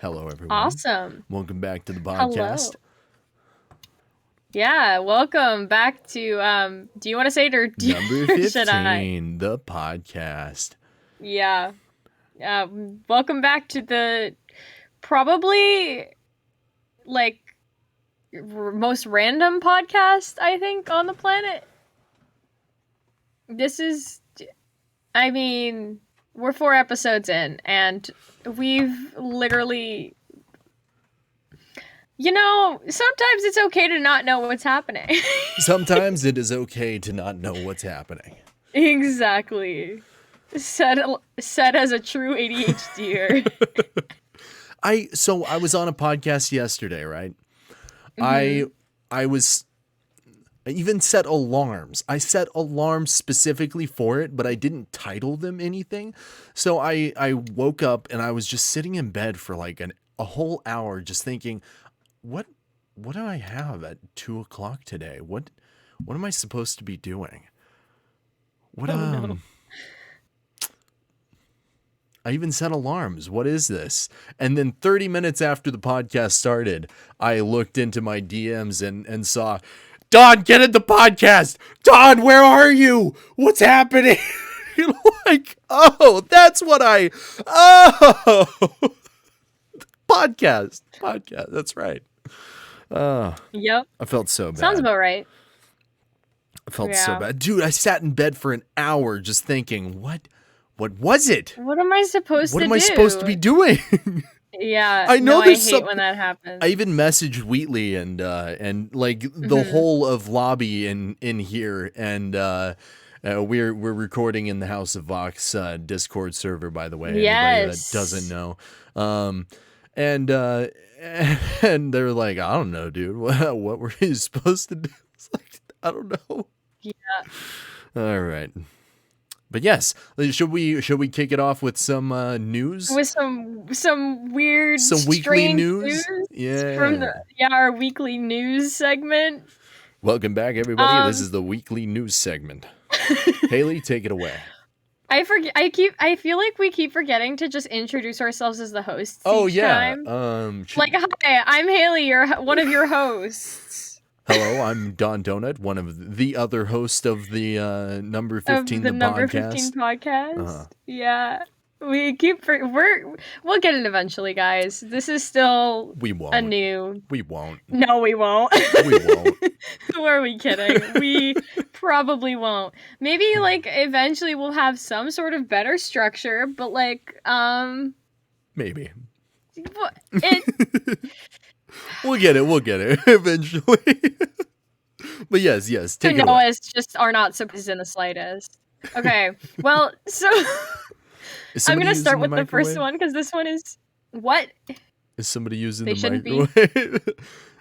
Hello, everyone. Awesome. Welcome back to the Hello. podcast. Yeah, welcome back to, do you want to say it or Number should I? 15, the podcast. Yeah. Welcome back to the probably, like, most random podcast, I think, on the planet. We're 4 episodes in, and we've literally... sometimes it's okay to not know what's happening. Sometimes it is okay to not know what's happening. Exactly. Said as a true ADHDer. I was on a podcast yesterday, right? Mm-hmm. I even set alarms. I set alarms specifically for it, but I didn't title them anything. So I woke up and I was just sitting in bed for like a whole hour just thinking, what do I have at 2:00 today? What am I supposed to be doing? No. I even set alarms. What is this? And then 30 minutes after the podcast started, I looked into my DMs and saw, Don, get in the podcast. Don, where are you? What's happening? Like, oh, that's what podcast. That's right. Yep. I felt so bad. Sounds about right. I felt so bad. Dude, I sat in bed for an hour just thinking, what was it? What am I supposed to do? What am I supposed to be doing? Yeah, I know I hate when that happens. I even messaged Wheatley and like the whole of lobby in here, and we're recording in the House of Vox Discord server, by the way. Yes. Anybody that doesn't know, and they're like, I don't know, dude. What were you supposed to do? It's like, I don't know. Yeah. All right. But yes, should we kick it off with some news? With some weird, some weekly strange news? Yeah. From our weekly news segment. Welcome back, everybody. This is the weekly news segment. Haley, take it away. I feel like we keep forgetting to just introduce ourselves as the hosts. Each time. Hi, I'm Haley, one of your hosts. Hello, I'm Don Donut, one of the other hosts of the number 15 the number podcast. 15 podcast. Yeah. We keep we'll get it eventually, guys. This is still We won't. No, we won't. We won't. Who are we kidding? We probably won't. Maybe like eventually we'll have some sort of better structure, but like maybe. We'll get it eventually. But yes, take it away. Noah's just are not surprised in the slightest. Okay, well, so I'm gonna start with the first one because this one is what? Is somebody using the microwave?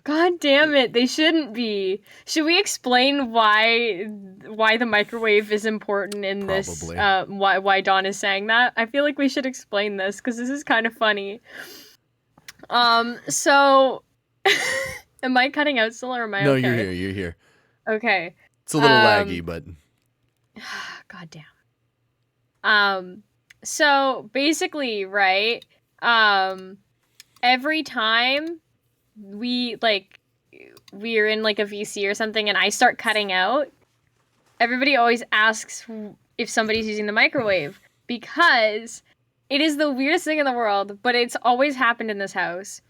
God damn it, they shouldn't be. Should we explain why the microwave is important in this? Why Don is saying that? I feel like we should explain this because this is kind of funny. So, am I cutting out still or am I okay? No, you're here. Okay. It's a little laggy, but... God damn. So, basically, right, every time we're in, like, a VC or something and I start cutting out, everybody always asks if somebody's using the microwave, because... it is the weirdest thing in the world, but it's always happened in this house.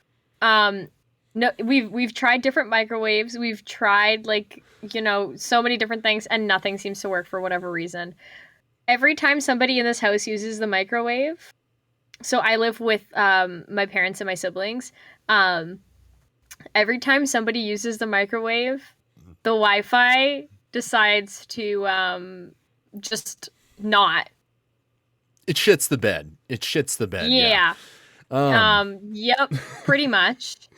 No, we've tried different microwaves. We've tried so many different things, and nothing seems to work for whatever reason. Every time somebody in this house uses the microwave, so I live with my parents and my siblings. Every time somebody uses the microwave, the Wi-Fi decides to just not. It shits the bed. Yeah. Yep, pretty much.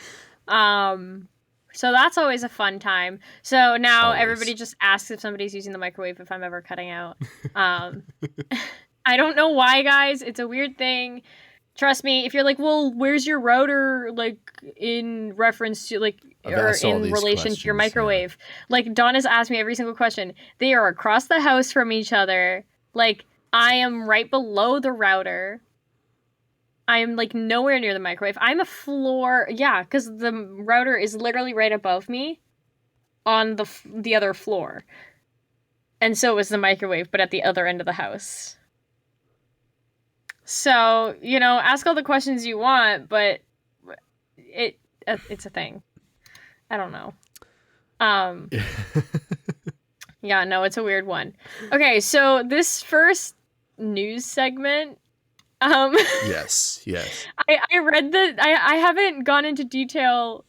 So that's always a fun time. So now everybody just asks if somebody's using the microwave if I'm ever cutting out. I don't know why, guys. It's a weird thing. Trust me, if you're like, well, where's your router, like, in reference to, like, or in relation to your microwave? Yeah. Like, Don has asked me every single question. They are across the house from each other. Like, I am right below the router. I'm like nowhere near the microwave. I'm a floor, yeah, because the router is literally right above me on the other floor. And so is the microwave, but at the other end of the house. So, ask all the questions you want, but it's a thing. I don't know. Yeah, no, it's a weird one. Okay, so this first news segment, Yes. I read I haven't gone into detail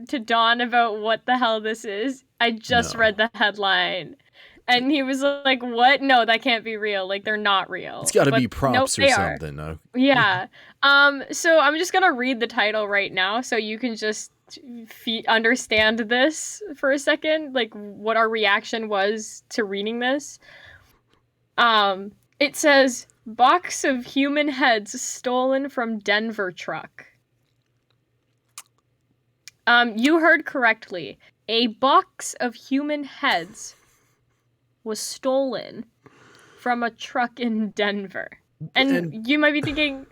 to Don about what the hell this is. I just read the headline. And he was like, what? No, that can't be real. Like, they're not real. It's got to be props or something. No? Yeah. So I'm just going to read the title right now so you can just understand this for a second, like what our reaction was to reading this. It says, box of human heads stolen from Denver truck. You heard correctly. A box of human heads was stolen from a truck in Denver. And you might be thinking,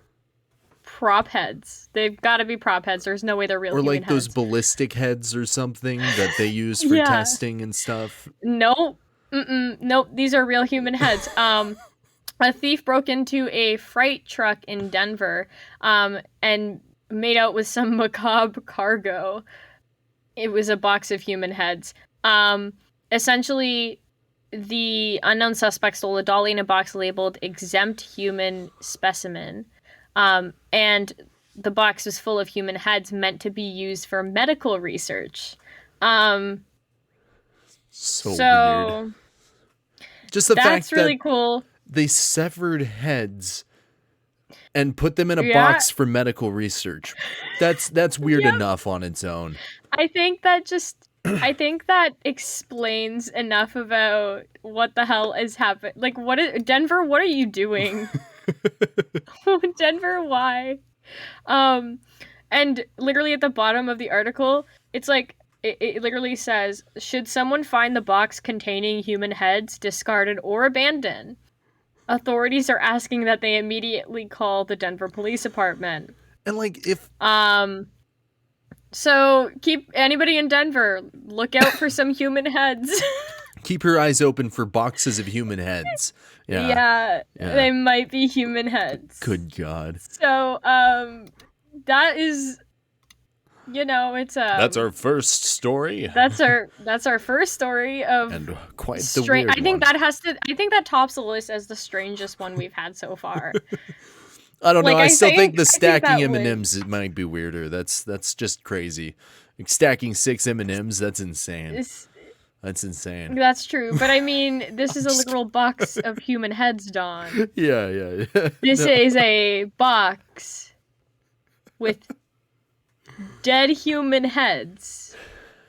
prop heads. They've got to be prop heads. There's no way they're real human heads. Or like those ballistic heads or something that they use for testing and stuff. Nope. Nope. These are real human heads. A thief broke into a freight truck in Denver and made out with some macabre cargo. It was a box of human heads. Essentially, the unknown suspect stole a dolly in a box labeled exempt human specimen. And the box was full of human heads meant to be used for medical research. So weird. Just the fact really that cool. They severed heads and put them in a box for medical research. That's weird enough on its own. I think that explains enough about what the hell is happening. Like, Denver, what are you doing? Denver, why? And literally at the bottom of the article, it's like, it literally says, should someone find the box containing human heads discarded or abandoned, authorities are asking that they immediately call the Denver Police Department. And like, if... So, keep anybody in Denver, look out for some human heads. Keep your eyes open for boxes of human heads. Yeah, they might be human heads. Good God. So, that is, it's that's our first story. That's our first story of, and quite the weird I think that tops the list as the strangest one we've had so far. I don't know. I still think the stacking M&Ms it might be weirder. That's just crazy. Like stacking 6 M&Ms, that's insane. That's insane. That's true. But I mean, this is a literal box of human heads, Don. Yeah. This is a box with dead human heads,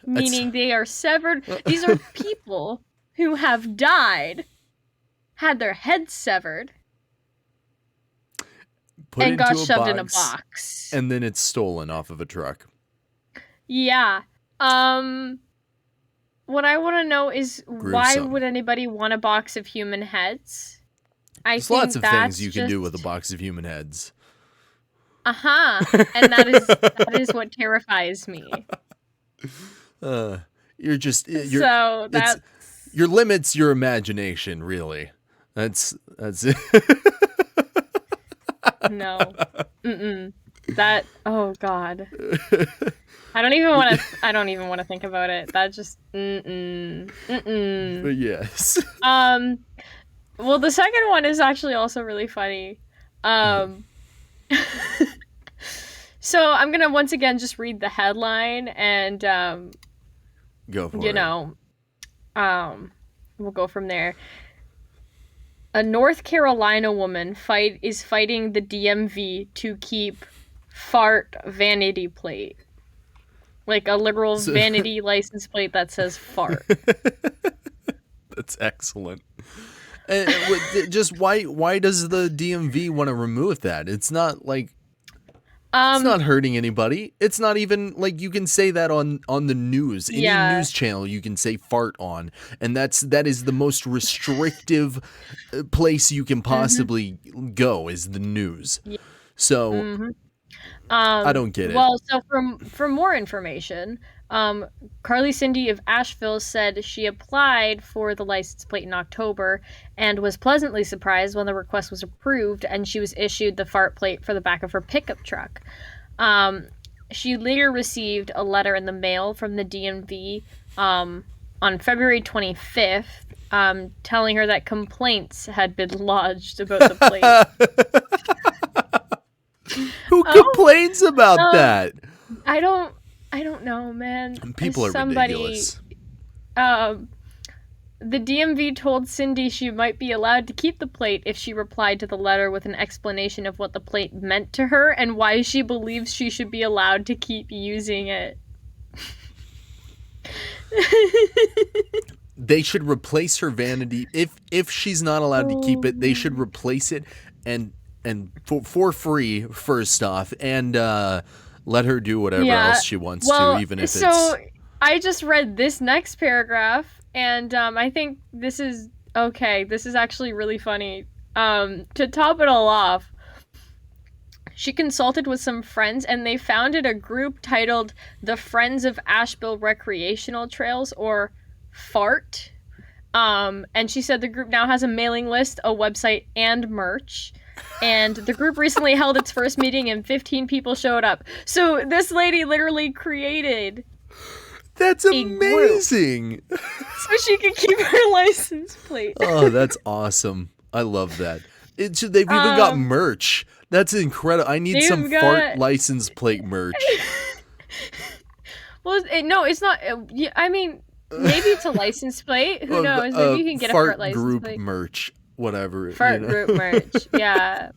meaning they are severed. These are people who have died, had their heads severed, and got shoved in a box. And then it's stolen off of a truck. Yeah. What I want to know is why would anybody want a box of human heads? There's lots of things you can do with a box of human heads. And that is what terrifies me. Your limits your imagination, really. That's it. No. That, oh God. I don't even want to think about it. That just But yes. Well, the second one is actually also really funny. So I'm going to once again just read the headline and go for it. We'll go from there. A North Carolina woman is fighting the DMV to keep fart vanity plate. Like a literal vanity license plate that says fart. That's excellent. Just why does the DMV want to remove that? It's not like it's not hurting anybody. It's not even like you can say that on the news. Any news channel you can say fart on, and that is the most restrictive place you can possibly go is the news. Yeah. So Mhm. I don't get it. Well, so for more information, Carly Cindy of Asheville said she applied for the license plate in October and was pleasantly surprised when the request was approved and she was issued the fart plate for the back of her pickup truck. She later received a letter in the mail from the DMV on February 25th telling her that complaints had been lodged about the plate. Who Oh, complains about um, that? I don't know, man. People are ridiculous. Um, the DMV told Cindy she might be allowed to keep the plate if she replied to the letter with an explanation of what the plate meant to her and why she believes she should be allowed to keep using it. They should replace her vanity. If she's not allowed to keep it, they should replace it and for free, first off, and let her do whatever else she wants to, even if so it's... I just read this next paragraph, and I think this is okay. This is actually really funny. To top it all off, she consulted with some friends, and they founded a group titled the Friends of Asheville Recreational Trails, or FART. And she said the group now has a mailing list, a website, and merch. And the group recently held its first meeting and 15 people showed up. So this lady literally created... That's amazing! So she could keep her license plate. Oh, that's awesome. I love that. They've even got merch. That's incredible. I need some fart license plate merch. Well, no, it's not... I mean, maybe it's a license plate. Who knows? Maybe you can get a fart license group plate. Merch. Whatever. Fart group merch. Yeah.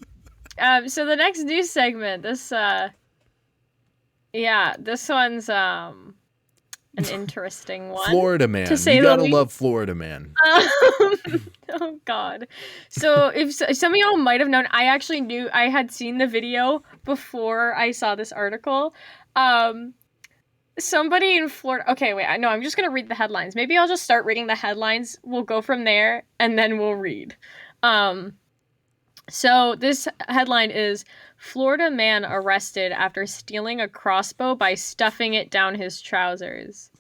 So the next news segment, this one's an interesting one. Florida man. You gotta love Florida man. Oh God. So if some of y'all might have known, I had seen the video before I saw this article. Somebody in Florida... Okay, wait. No, I'm just going to read the headlines. Maybe I'll just start reading the headlines. We'll go from there, and then we'll read. So this headline is, Florida man arrested after stealing a crossbow by stuffing it down his trousers.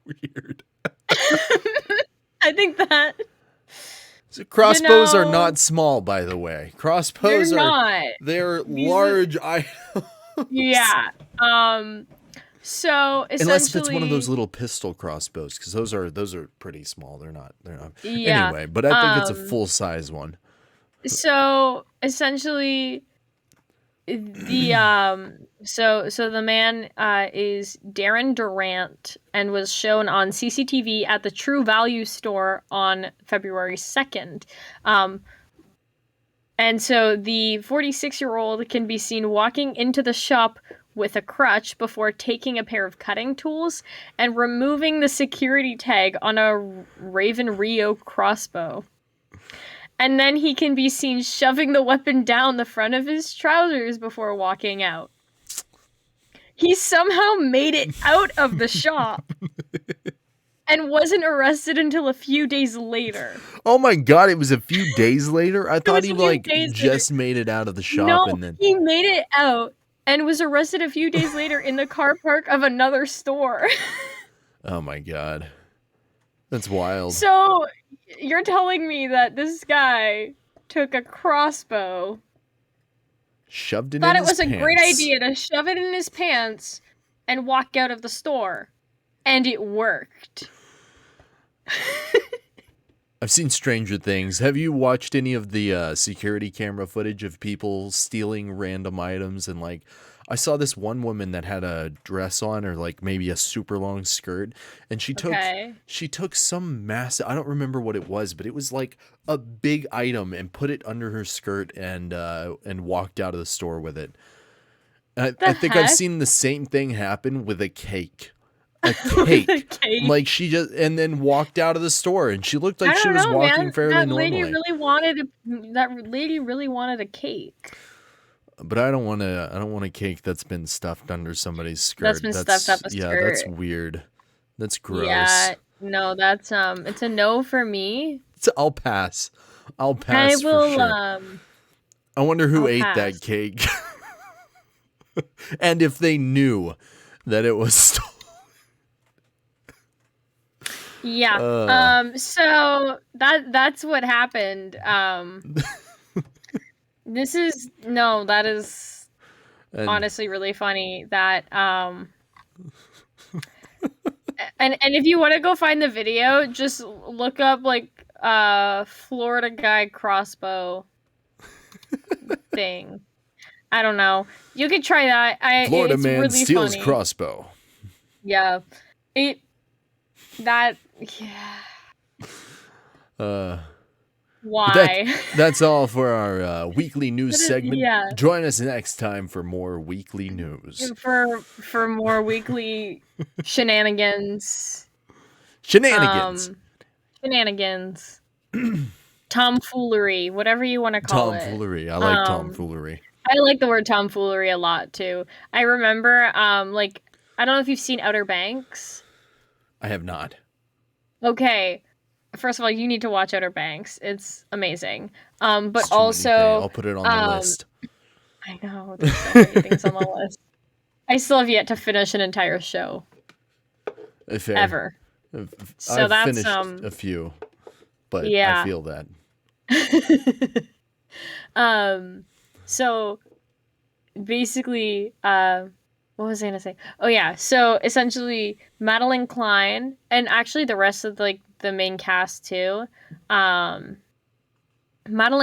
Weird. I think that... So crossbows are not small, by the way. Crossbows they're large items. Yeah. So essentially, unless if it's one of those little pistol crossbows, because those are pretty small. They're not. Yeah. Anyway, but I think it's a full size one. So essentially, the so the man is Darren Durant and was shown on CCTV at the True Value store on February 2nd. And so the 46-year-old can be seen walking into the shop with a crutch before taking a pair of cutting tools and removing the security tag on a Raven Rio crossbow. And then he can be seen shoving the weapon down the front of his trousers before walking out. He somehow made it out of the shop and wasn't arrested until a few days later. Oh my God, it was a few days later? I thought he just made it out of the shop. No, and then... he made it out and was arrested a few days later in the car park of another store. Oh my God. That's wild. So, you're telling me that this guy took a crossbow, shoved it in his pants. Thought it was a great idea to shove it in his pants and walk out of the store. And it worked. I've seen stranger things. Have you watched any of the security camera footage of people stealing random items? And like, I saw this one woman that had a dress on, or like maybe a super long skirt, and she took some massive, I don't remember what it was, but it was like a big item, and put it under her skirt and walked out of the store with it. I think I've seen the same thing happen with a cake. A cake. Like she just, and then walked out of the store, and she looked like she was walking fairly normally. That lady really wanted a cake. But I don't want a cake that's been stuffed under somebody's skirt. That's been stuffed up a skirt. Yeah, that's weird. That's gross. Yeah, no, that's it's a no for me. I'll pass. I'll pass. I will. For sure. I wonder who I'll ate pass. that cake. And if they knew that it was stolen. Yeah. So that's what happened. That is And honestly really funny that and if you want to go find the video, just look up like Florida guy crossbow thing. I don't know. You could try that. Florida It's man really steals funny. crossbow. Yeah. Yeah. Why? That's all for our weekly news segment. Yeah. Join us next time for more weekly news. For more weekly shenanigans. Shenanigans. Shenanigans. Tomfoolery, whatever you want to call it. Tomfoolery. I like tomfoolery. I like the word tomfoolery a lot too. I remember I don't know if you've seen Outer Banks. I have not. Okay. First of all, you need to watch Outer Banks. It's amazing. But It's too also many things. I'll put it on the list. I know, there's so many things on the list. I still have yet to finish an entire show. Fair. Ever. So I've that's finished a few, but yeah. I feel that. So basically, what was I gonna say? Oh yeah, so essentially Madeline Klein, and actually the rest of the main cast too. Madeline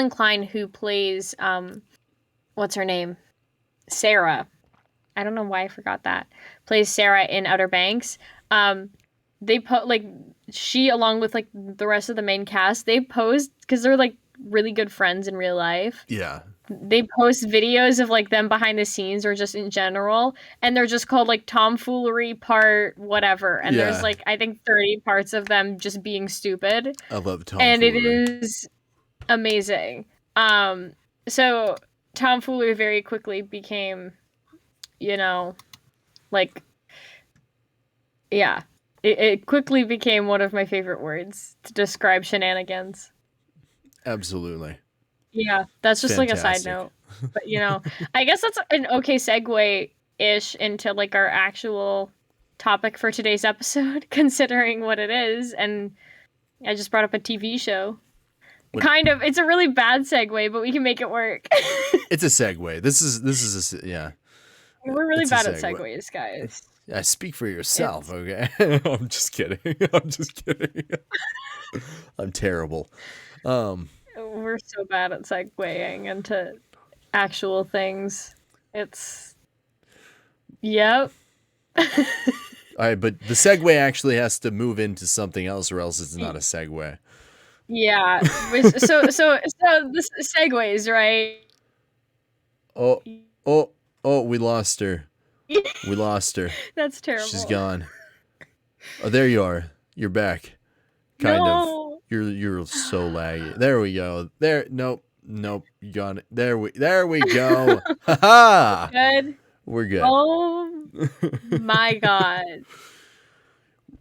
Klein, who plays what's her name? Sarah. I don't know why I forgot that. Plays Sarah in Outer Banks. They she, along with the rest of the main cast, they posed because they're really good friends in real life. Yeah. They post videos of them behind the scenes or just in general, and they're just called tomfoolery part whatever. And Yeah. there's I think 30 parts of them just being stupid. I love tomfoolery. And it is amazing. So tomfoolery very quickly became, it quickly became one of my favorite words to describe shenanigans. Absolutely. Yeah, that's just a side Fantastic. note. But I guess that's an okay segue-ish into our actual topic for today's episode, considering what it is. And I just brought up a TV show. It's a really bad segue, but we can make it work. It's a segue. This is yeah. We're really It's a bad at segue. segues, guys. Yeah, speak for yourself, okay? I'm just kidding. I'm terrible. We're so bad at segueing into actual things. It's... Yep. All right, but the segue actually has to move into something else, or else it's not a segue. Yeah. So this segues, right? Oh, we lost her. We lost her. That's terrible. She's gone. Oh, there you are. You're back. Kind of. You're so laggy. There we go. There. Nope. You got it. There we go. Ha ha. Good. We're good. Oh my god.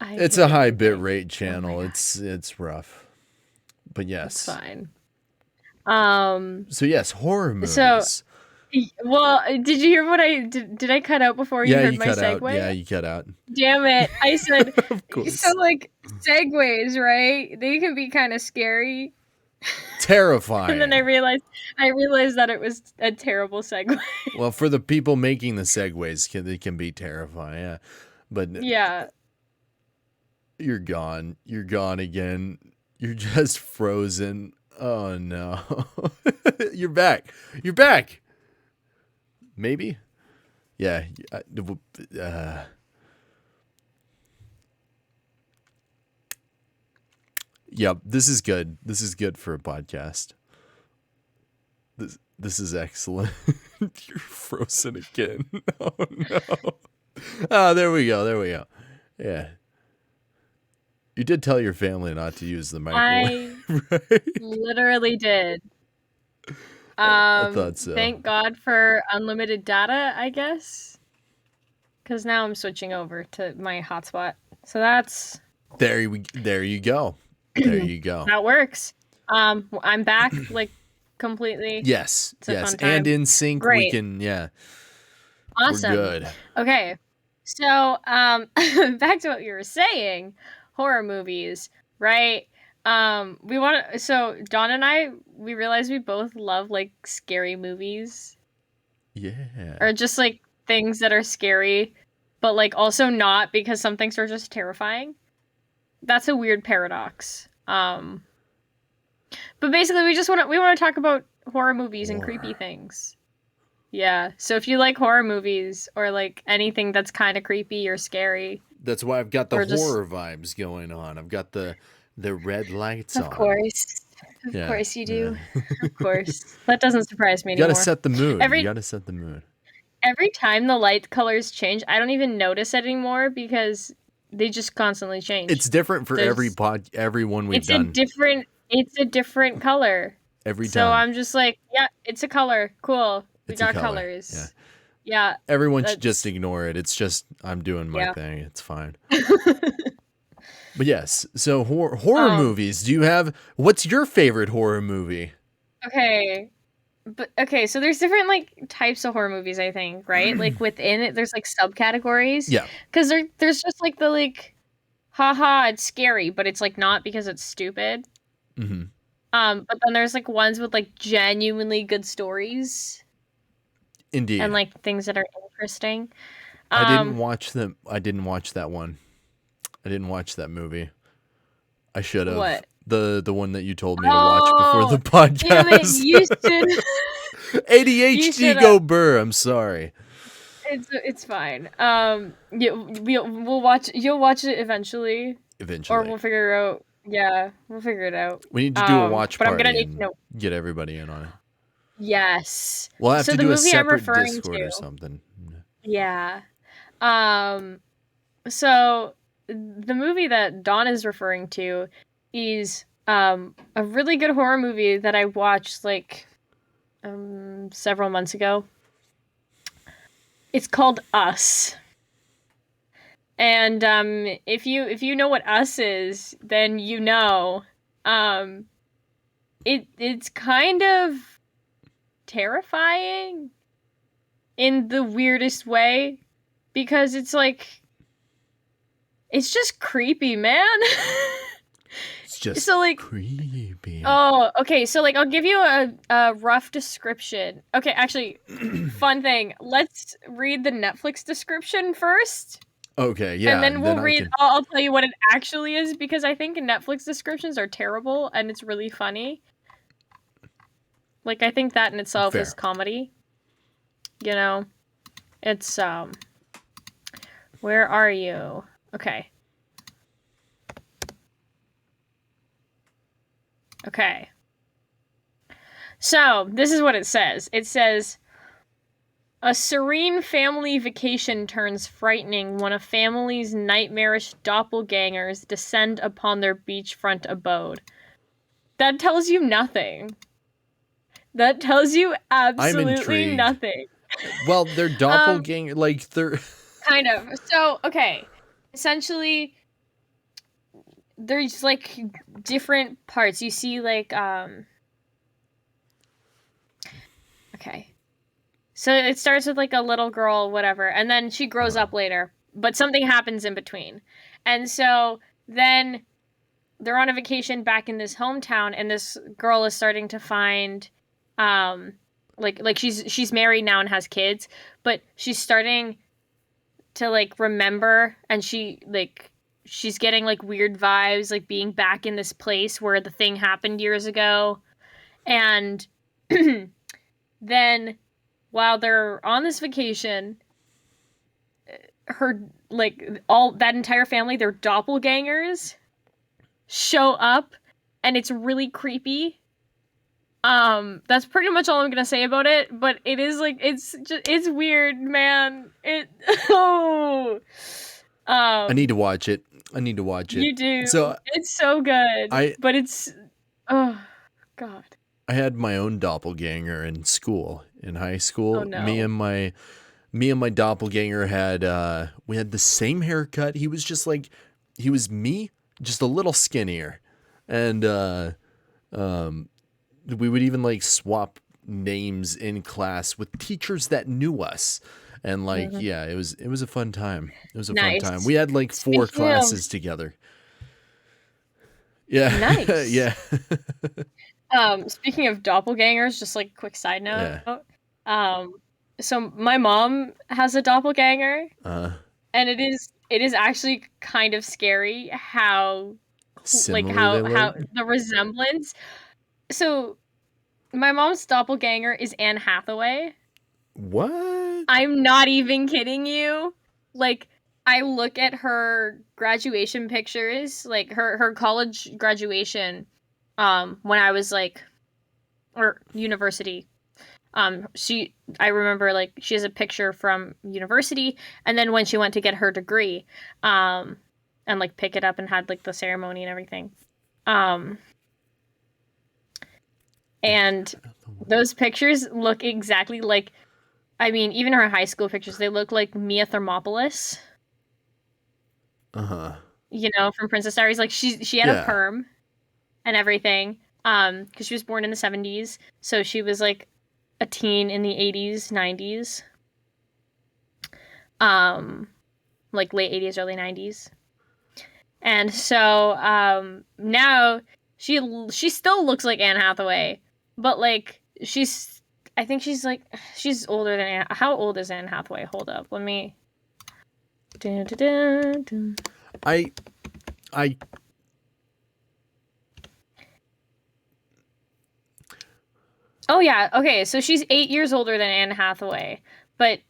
It's a high bit rate channel. It's rough. But yes. It's fine. So yes, horror movies. Well, did you hear what I did? I cut out before you heard my segue? Out. Yeah, you cut out. Damn it! I said Of course. So segues, right? They can be kind of scary. Terrifying. And then I realized that it was a terrible segue. Well, for the people making the segues, they can be terrifying. Yeah, but yeah. You're gone. You're gone again. You're just frozen. Oh no. You're back. Maybe? Yeah. Yep, this is good. This is good for a podcast. This is excellent. You're frozen again. Oh no. Oh, there we go. Yeah. You did tell your family not to use the microwave. I literally did. I thought so. Thank God for unlimited data, I guess. Because now I'm switching over to my hotspot. So that's... There you go. There you go. That works. I'm back, completely? Yes, It's a yes. fun time. And in sync, we Great. can, yeah. Awesome. We're good. Okay. So, back to what you were saying, horror movies, right? So Dawn and I, we realized we both love like scary movies Yeah. or just like things that are scary, but like also not because some things are just terrifying. That's a weird paradox. But basically we want to talk about horror movies and creepy things. Yeah. So if you like horror movies or like anything that's kind of creepy or scary, That's why I've got the or just- horror vibes going on. I've got the red lights on. Of course. Of Yeah, course you do. yeah. Of course. That doesn't surprise me You anymore. gotta set the mood. You gotta set the mood. Every time the light colors change, I don't even notice it anymore because they just constantly change. It's different for every one we've done. It's a different color. Every time. So I'm just like, yeah, it's a color. Cool. We It's got a color. colors. Yeah. Everyone should just ignore it. It's just I'm doing my thing. It's fine. But yes, so horror movies. What's your favorite horror movie? Okay, so there's different like types of horror movies, I think, right? Like within it, there's like subcategories. Yeah. Because there's just like the like, haha, it's scary, but it's like not because it's stupid. Mm-hmm. But then there's like ones with like genuinely good stories. Indeed. And like things that are interesting. I didn't watch them. I didn't watch that one. I didn't watch that movie. I should have. What? The one that you told me to watch before the podcast. Damn it, you should. ADHD go burr. I'm sorry. It's fine. We'll watch. You'll watch it eventually. Eventually. Or we'll figure out. Yeah, we'll figure it out. We need to do a watch but party. I'm gonna need to know. Get everybody in on it. Yes. We'll have to do a separate Discord or something. Yeah. So the movie that Dawn is referring to is a really good horror movie that I watched like several months ago. It's called Us. And if you know what Us is, then you know it's kind of terrifying in the weirdest way because it's like it's just creepy, man. It's just so like creepy. Oh, okay. So like I'll give you a rough description. Okay, actually, fun thing. Let's read the Netflix description first. Okay, yeah. And then we'll read. I'll tell you what it actually is because I think Netflix descriptions are terrible and it's really funny. Like I think that in itself is comedy. You know, it's where are you? Okay. Okay. So, this is what it says. It says, a serene family vacation turns frightening when a family's nightmarish doppelgangers descend upon their beachfront abode. That tells you nothing. That tells you absolutely nothing. Well, they're doppelganger, like they're... Kind of. So, okay. Essentially, there's like different parts. You see like okay. So it starts with like a little girl, whatever, and then she grows up later, but something happens in between. And so then they're on a vacation back in this hometown and this girl is starting to find like she's married now and has kids, but she's starting to like remember and she's getting like weird vibes, like being back in this place where the thing happened years ago. And then while they're on this vacation, her like all that entire family, their doppelgangers show up and it's really creepy. That's pretty much all I'm gonna say about it, but it is like it's weird, man. I need to watch it. You do. So it's so good. But it's oh god. I had my own doppelganger in school, in high school. Oh, no. Me and my doppelganger had we had the same haircut. He was just like he was me, just a little skinnier. And we would even like swap names in class with teachers that knew us. And like, Mhm. yeah, it was a fun time. It was a fun time. Nice. We had like 4 Speaking of classes together. Yeah. nice. Yeah. Speaking of doppelgangers, just like quick side note. Yeah. Um, so my mom has a doppelganger, and it is actually kind of scary how Similar they how look. the resemblance. So my mom's doppelganger is Anne Hathaway. What? I'm not even kidding you. Like, I look at her graduation pictures, like her college graduation, when I was like, or university. I remember like she has a picture from university, and then when she went to get her degree, and like pick it up and had like the ceremony and everything. And those pictures look exactly like, I mean, even her high school pictures, they look like Mia Thermopolis, you know, from Princess Diaries. Like she had a Yeah. perm and everything, because she was born in the 70s, so she was like a teen in the 80s, 90s, like late 80s, early 90s. And so now she still looks like Anne Hathaway, but like I think she's older than Anne. How old is Anne Hathaway? Hold up, let me. Dun, dun, dun, dun. I Oh yeah, okay, so she's 8 years older than Anne Hathaway, but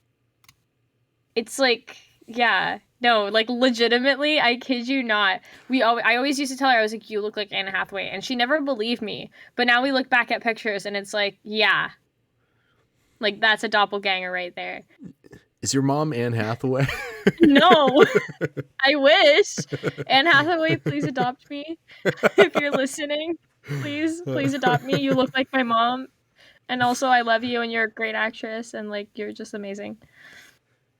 it's like, yeah, no, like legitimately, I kid you not. I always used to tell her, I was like, you look like Anne Hathaway, and she never believed me. But now we look back at pictures, and it's like, yeah, like that's a doppelganger right there. is your mom Anne Hathaway? No, I wish. Anne Hathaway, please adopt me if you're listening. Please adopt me. You look like my mom, and also I love you, and you're a great actress, and like you're just amazing.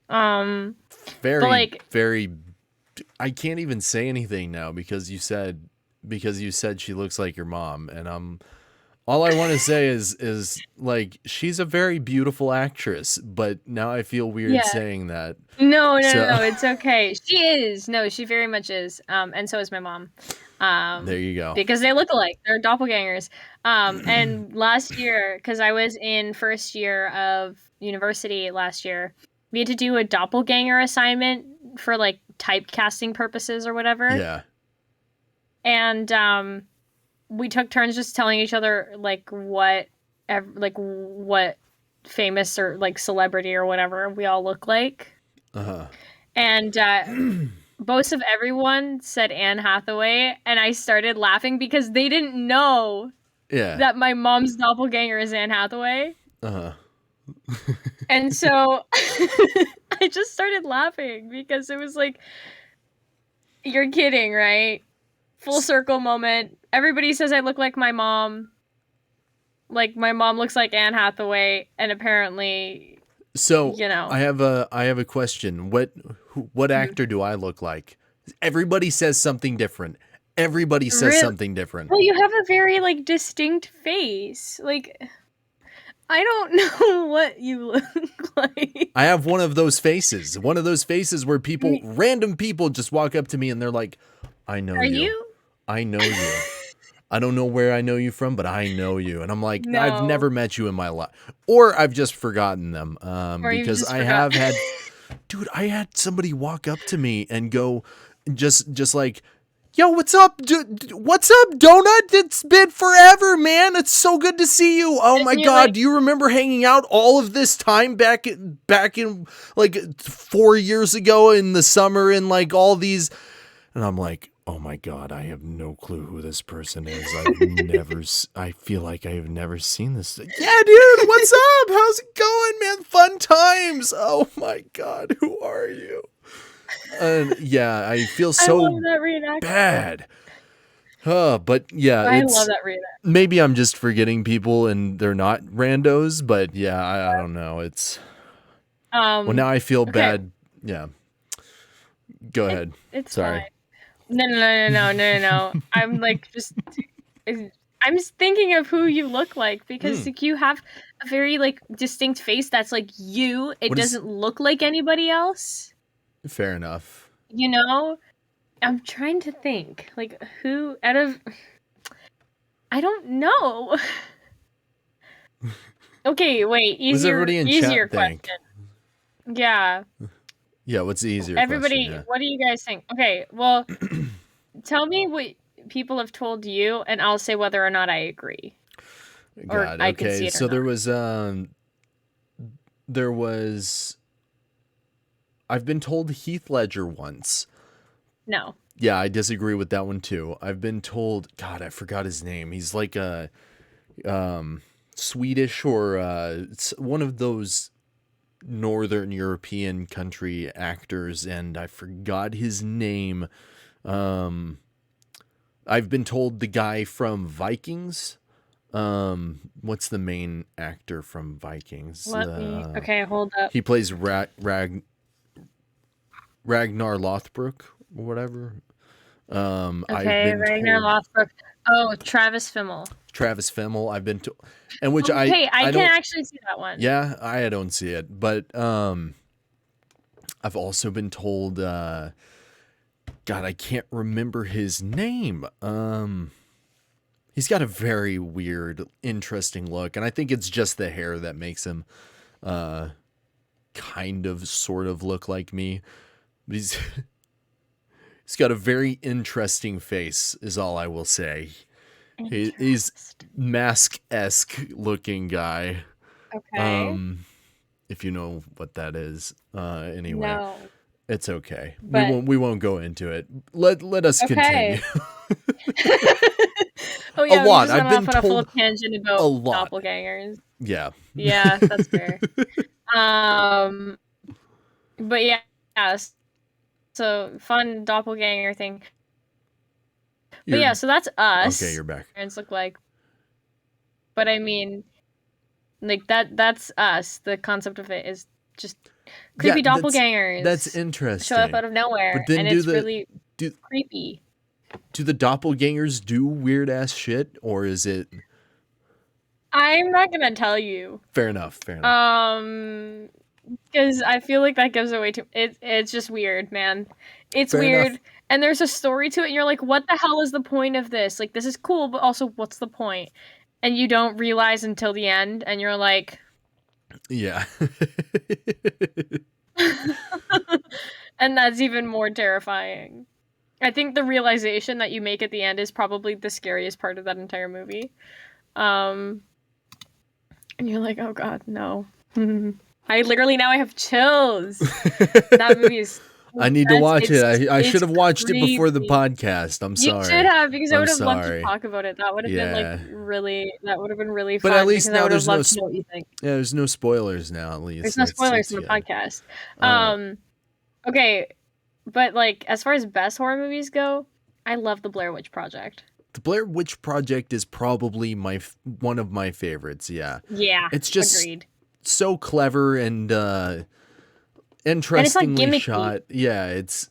Very, but like, very. I can't even say anything now because you said she looks like your mom, and all I want to say is like she's a very beautiful actress, but now I feel weird yeah. saying that. No, So it's okay. She is. No, she very much is. And so is my mom. there you go. Because they look alike. They're doppelgangers. And last year, because I was in first year of university last year, we had to do a doppelganger assignment for like typecasting purposes or whatever. Yeah. And we took turns just telling each other like what famous or like celebrity or whatever we all look like. And most of everyone said Anne Hathaway, and I started laughing because they didn't know that my mom's doppelganger is Anne Hathaway. And so I just started laughing because it was like, you're kidding, right? Full circle moment. Everybody says I look like my mom. Like my mom looks like Anne Hathaway, and apparently, So you know, I have a question. What actor do I look like? Everybody says something different. Everybody says something different. Well, you have a very like distinct face. Like, I don't know what you look like. I have one of those faces. One of those faces where random people just walk up to me and they're like, "I know Are you. you? I know you. I don't know where I know you from, but I know you." And I'm like, No. I've never met you in my life, or I've just forgotten them. Because I have had, dude, I had somebody walk up to me and go, just like, "Yo, what's up? What's up, Donut? It's been forever, man. It's so good to see you. Oh my God, like, do you remember hanging out all of this time back in like 4 years ago in the summer and like all these?" And I'm like, oh my God, I have no clue who this person is. I feel like I have never seen this. Yeah, dude, what's up? How's it going, man? Fun times. Oh my God, who are you? Yeah, I feel so I love that bad. But yeah, I love that reenactment. Maybe I'm just forgetting people and they're not randos, but yeah, I don't know. It's well, now I feel bad. Yeah. Go ahead. It's Sorry. fine. No. I'm like just, I'm just thinking of who you look like because like, you have a very like distinct face that's like you. It doesn't look like anybody else. Fair enough. You know? I'm trying to think. Like who out of I don't know. Okay, wait. Easier question. Yeah. Yeah, what's the easier Everybody, question? Yeah. what do you guys think? Okay, well, tell me what people have told you, and I'll say whether or not I agree. Or God, I can see okay. it or So not. there was I've been told Heath Ledger once. No. Yeah, I disagree with that one too. I've been told, God, I forgot his name. He's like a Swedish or it's one of those Northern European country actors, and I forgot his name. I've been told the guy from Vikings. What's the main actor from Vikings? Okay, hold up. He plays Ragnar Lothbrok or whatever. Okay, Ragnar Lothbrok. Oh, Travis Fimmel. Travis Fimmel. I've been told, and which I can don't actually see that one. Yeah, I don't see it, but I've also been told. God, I can't remember his name. He's got a very weird, interesting look, and I think it's just the hair that makes him kind of sort of look like me. But he's got a very interesting face, is all I will say. He's mask-esque looking guy. Okay. If you know what that is. Anyway. No. It's okay. But... We won't go into it. Let us continue. Oh yeah, a lot. I've been told on a full tangent about doppelgangers. Yeah. Yeah, that's fair. But yeah, so fun doppelganger thing. But yeah, so that's us. Okay, you're back. Parents look like. But I mean, like that's us. The concept of it is just creepy doppelgangers. That's interesting. Show up out of nowhere, but then it's really creepy. Do the doppelgangers do weird ass shit, or is it? I'm not gonna tell you. Fair enough. Because I feel like that gives away too. It's just weird, man. It's Fair weird, enough. And there's a story to it. And you're like, what the hell is the point of this? Like, this is cool, but also, what's the point? And you don't realize until the end, and you're like, yeah. And that's even more terrifying. I think the realization that you make at the end is probably the scariest part of that entire movie. And you're like, oh god, no. I have chills. That movie is... I need to watch it. I should have watched it before the podcast. I'm sorry. You should have, because I would have loved to talk about it. That would have been like really... That would have been really fun. But at least now there's no... To know what you think. Yeah, there's no spoilers now, at least. There's no spoilers in the podcast. Okay, but like, as far as best horror movies go, I love The Blair Witch Project. The Blair Witch Project is probably one of my favorites, yeah. Yeah, it's just agreed. So clever and interestingly shot. Yeah, it's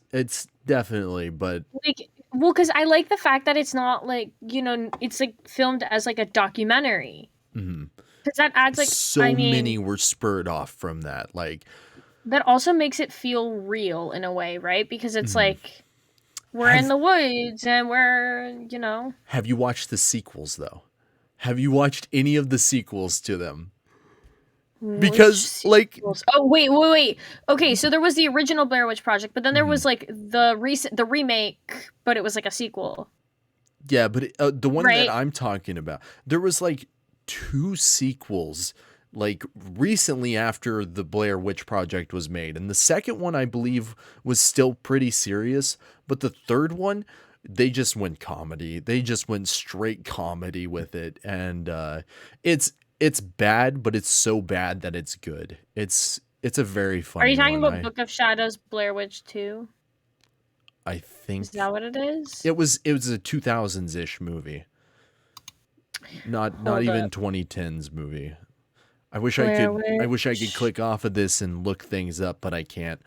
definitely, but like, well, because I like the fact that it's not like, it's like filmed as like a documentary. Mm-hmm. Because that adds like many were spurred off from that. Like, that also makes it feel real in a way, right? Because it's like we're in the woods and we're, Have you watched the sequels though? Have you watched any of the sequels to them? Because like, oh wait. Okay, so there was the original Blair Witch Project, but then there was like the remake, but it was like a sequel. Yeah, but the one that I'm talking about, there was like 2 sequels like recently after the Blair Witch Project was made, and the second one I believe was still pretty serious, but the third one, they just went comedy. They just went straight comedy with it, and it's bad, but it's so bad that it's good. It's a very funny. Are you talking about Book of Shadows, Blair Witch 2? I think. Is that what it is? It was a 2000s-ish movie. Not even 2010s movie. I wish I could click off of this and look things up, but I can't.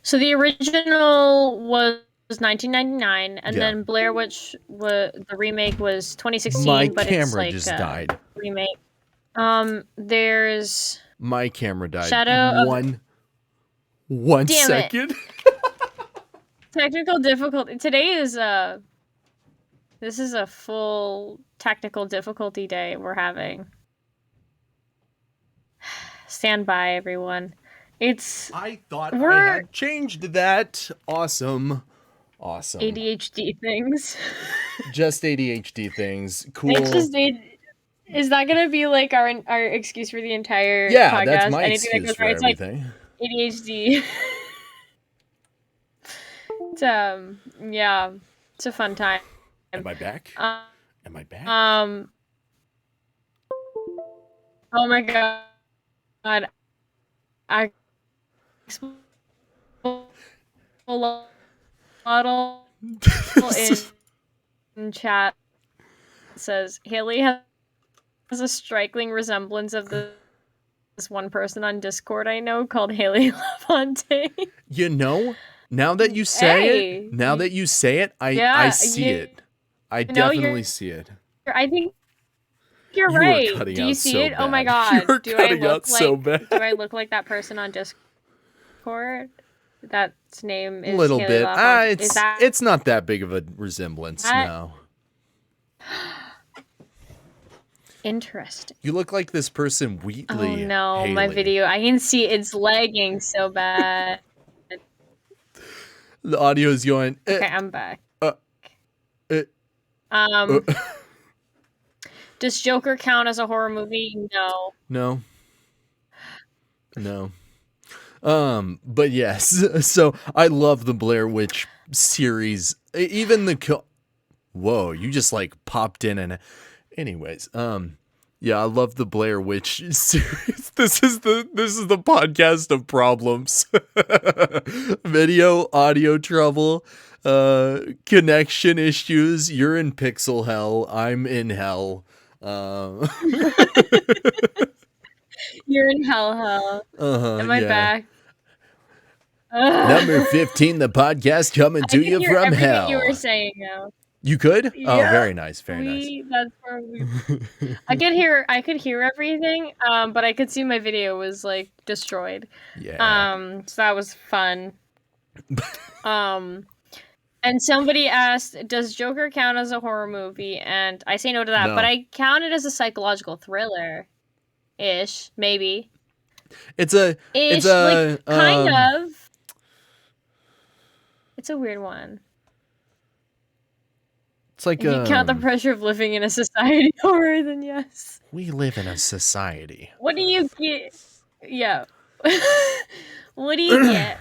So the original was was 1999, and Yeah. then Blair Witch, the remake was 2016. My but camera it's like just a died. remake. There's My camera died. Shadow of One Damn second. technical difficulty. Today is this is a full technical difficulty day we're having. Stand by, everyone. I thought We're- I had changed that. Awesome. ADHD things. Just ADHD things. Cool. It's just is that gonna be like our excuse for the entire Yeah, podcast? that's my Anything excuse that goes for right, it's like everything. ADHD. It's, yeah, it's a fun time. Am I back? Um, Am I back? Oh my god. I model in chat says Haley has a striking resemblance of this one person on Discord I know called Haley Lafontaine. You know, now that you say Hey. it, I see it. I definitely see it. I think you're You were right. cutting Do you out see so it? Oh my bad. god. You were cutting out so bad. Do I look like that person on Discord? That's name is A little Haley bit. Lafontaine. It's not that big of a resemblance, no. Interesting. You look like this person, Wheatley. Oh no, Haley. my video. I can see it's lagging so bad. The audio is going. Okay, I'm back. uh. Does Joker count as a horror movie? No. No. But yes. So I love the Blair Witch series. Even the whoa, you just like popped in and anyways, yeah, I love the Blair Witch series. This is the podcast of problems. Video, audio trouble, connection issues. You're in pixel hell. I'm in hell. You're in hell. Am I back? Number 15, the podcast coming to you from hell. You were saying now. You could? Yeah. Oh, very nice, very nice. That's where I could hear everything, but I could see my video was like destroyed. Yeah. So that was fun. And somebody asked, does Joker count as a horror movie? And I say no to that, No. but I count it as a psychological thriller-ish, maybe. It's a Like, kind of. It's a weird one. It's like If you count the pressure of living in a society horror, then yes. we live in a society. What do you get? Yeah. What do you get?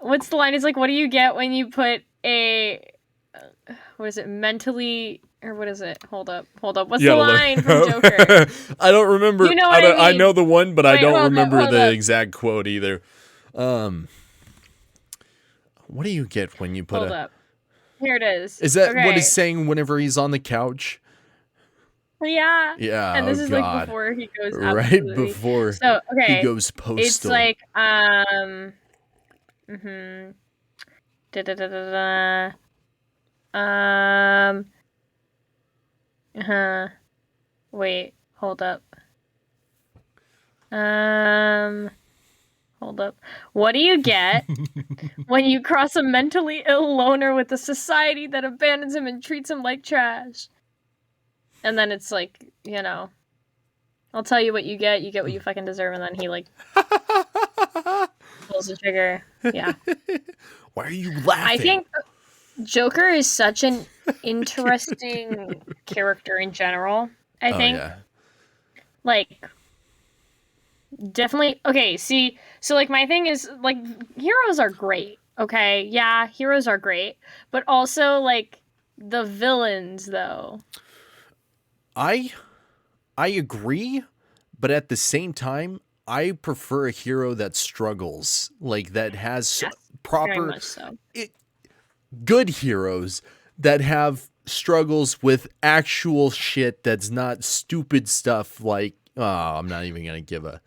What's the line? It's like, what do you get when you put a what is it? Mentally, or what is it? Hold up. What's the line from Joker? I don't remember. You know what I mean. I know the one, but I Wait, don't hold remember up. the exact quote either. What do you get when you put Hold up. Here it is. Is that okay. what he's saying whenever he's on the couch? Yeah. Yeah. And this oh is God. like before he goes Right absolutely. before So okay. he goes postal. It's like Da da da da da. Wait, hold up. Hold up. What do you get when you cross a mentally ill loner with a society that abandons him and treats him like trash? And then it's like, you know, I'll tell you what you get what you fucking deserve, and then he like pulls the trigger. Yeah. Why are you laughing? I think Joker is such an interesting character in general. I think. Yeah. Like, definitely. Okay, see, so like my thing is like heroes are great. Okay, yeah, heroes are great, but also like the villains though. I agree, but at the same time, I prefer a hero that struggles, like that has Yes, very proper much so. good heroes that have struggles with actual shit that's not stupid stuff like I'm not even gonna give a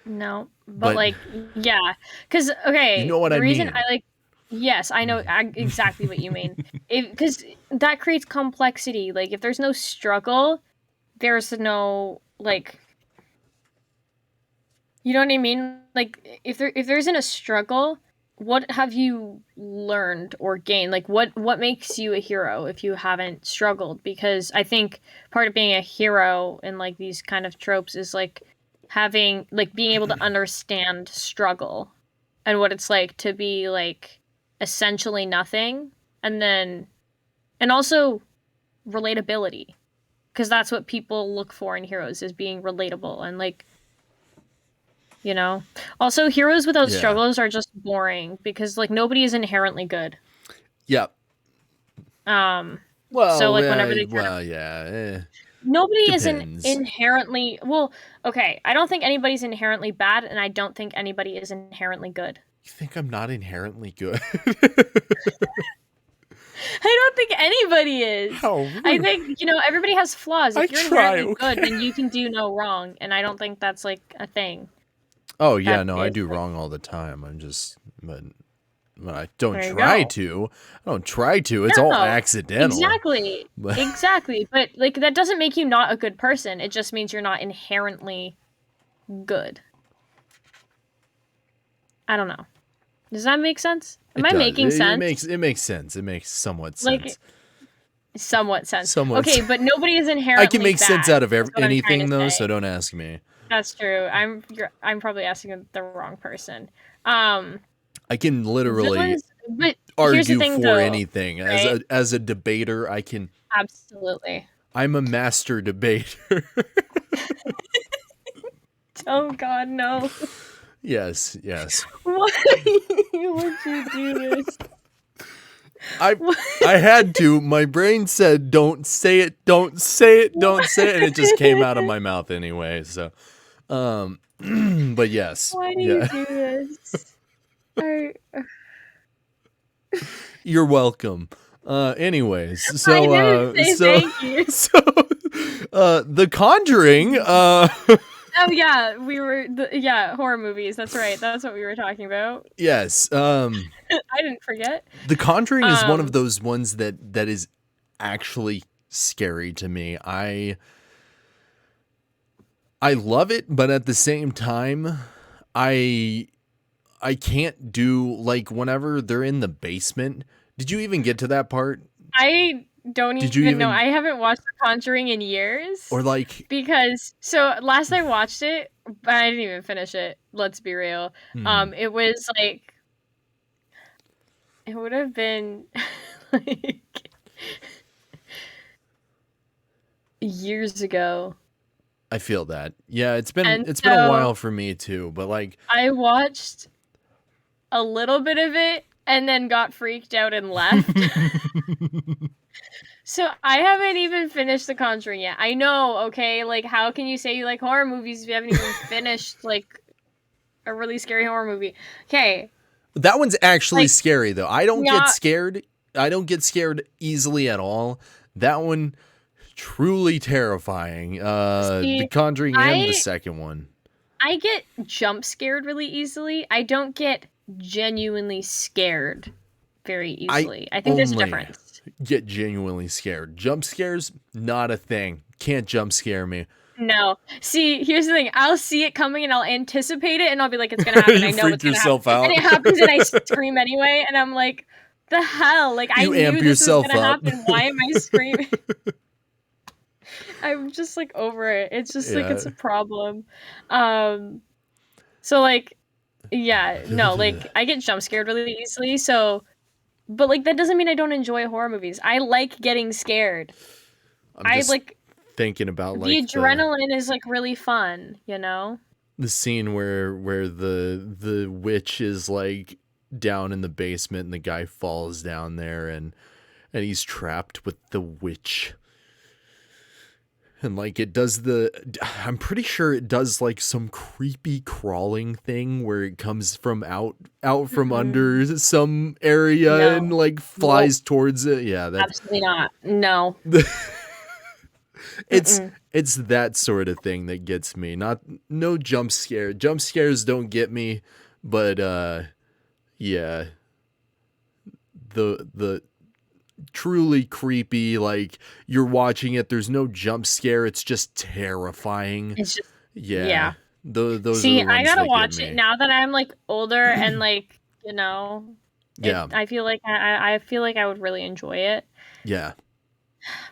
No, but But like, yeah, because you okay, know what the I reason mean. I like, yes, I know exactly what you mean. Because that creates complexity. Like, if there's no struggle, there's no like, you know what I mean? Like, if there isn't a struggle, what have you learned or gained? Like, what makes you a hero if you haven't struggled? Because I think part of being a hero in like these kind of tropes is like having like being able to understand struggle and what it's like to be like essentially nothing, and then and also relatability, because that's what people look for in heroes, is being relatable and like, you know. Also, heroes without Yeah. struggles are just boring because like nobody is inherently good. Yeah. Um so Well, like whenever they try to, yeah. nobody isn't Depends. inherently, well, okay, I don't think anybody's inherently bad, and I don't think anybody is inherently good. You think I'm not inherently good? I don't think anybody is. How I rude. think, everybody has flaws. I If you're try, inherently good, okay? then you can do no wrong, and I don't think that's like a thing. Oh, yeah, That no, I is do like, wrong all the time. But I don't there you try go. to. I don't try to. It's all No, accidental. exactly. But Exactly. But like that doesn't make you not a good person. It just means you're not inherently good. I don't know. Does that make sense? Am it I does. making It makes sense. It makes somewhat like sense. somewhat sense? Somewhat. Okay, but nobody is I can inherently make sense bad. out of Is what I'm trying to anything though, so say. don't ask me. That's true. I'm probably asking the wrong person. I can literally Villains, but here's the argue thing for though, anything. right? As a debater, I can. Absolutely. I'm a master debater. Oh God, no! Yes, yes. Why would you do this? I What? I had to. My brain said, "Don't say it. Don't say it. Don't say it," and it just came out of my mouth anyway. So, but yes, Why do you yeah. do this? I You're welcome. Anyways, I didn't say thank you. so, The Conjuring. Oh yeah, yeah, horror movies. That's right. That's what we were talking about. Yes. I didn't forget. The Conjuring is one of Um, those ones that is actually scary to me. I love it, but at the same time, I I can't do like whenever they're in the basement. Did you even get to that part? I don't Did you even know. even I haven't watched The Conjuring in years or like because so last I watched it, but I didn't even finish it. Let's be real. hmm, It was like it would have been like years ago. I feel that. Yeah, And it's been a so while for me too, but like I watched a little bit of it and then got freaked out and left. So I haven't even finished The Conjuring yet. I know, okay, like how can you say you like horror movies if you haven't even finished like a really scary horror movie? Okay, that one's actually like scary though. I don't get not scared. I don't get scared easily at all. That one truly terrifying. The see, Conjuring and the I second one. I get jump scared really easily. I don't get genuinely scared very I easily. I think there's a only difference. get genuinely scared. Jump scares, not a thing. Can't jump scare me. No. See, here's the thing. I'll see it coming and I'll anticipate it and I'll be like, it's gonna happen. I You know it's freak gonna happen. yourself And out. it happens and I scream anyway, and I'm like, the hell? Like I You amp knew this was yourself gonna up. happen. Why am I screaming? I'm just like over it. It's just like Yeah. it's a problem. Um so like yeah, no, like I get jump scared really easily, so but like that doesn't mean I don't enjoy horror movies. I like getting scared. I'm I just like thinking about the like adrenaline is like really fun, you know? the scene where the witch is like down in the basement and the guy falls down there and he's trapped with the witch. And like it does I'm pretty sure it does like some creepy crawling thing where it comes from out from Mm-mm. under some area and No. like Nope. flies towards it. Yeah, that Absolutely not. No. It's it's that sort of thing that gets me. No jump scare. Jump scares don't get me, but yeah, the truly creepy, like you're watching it, there's no jump scare, it's just terrifying. It's just Yeah. yeah. Those are See, the I ones gotta that watch get it me. now that I'm like older and like, you know, Yeah. I feel like I feel like I would really enjoy it. Yeah.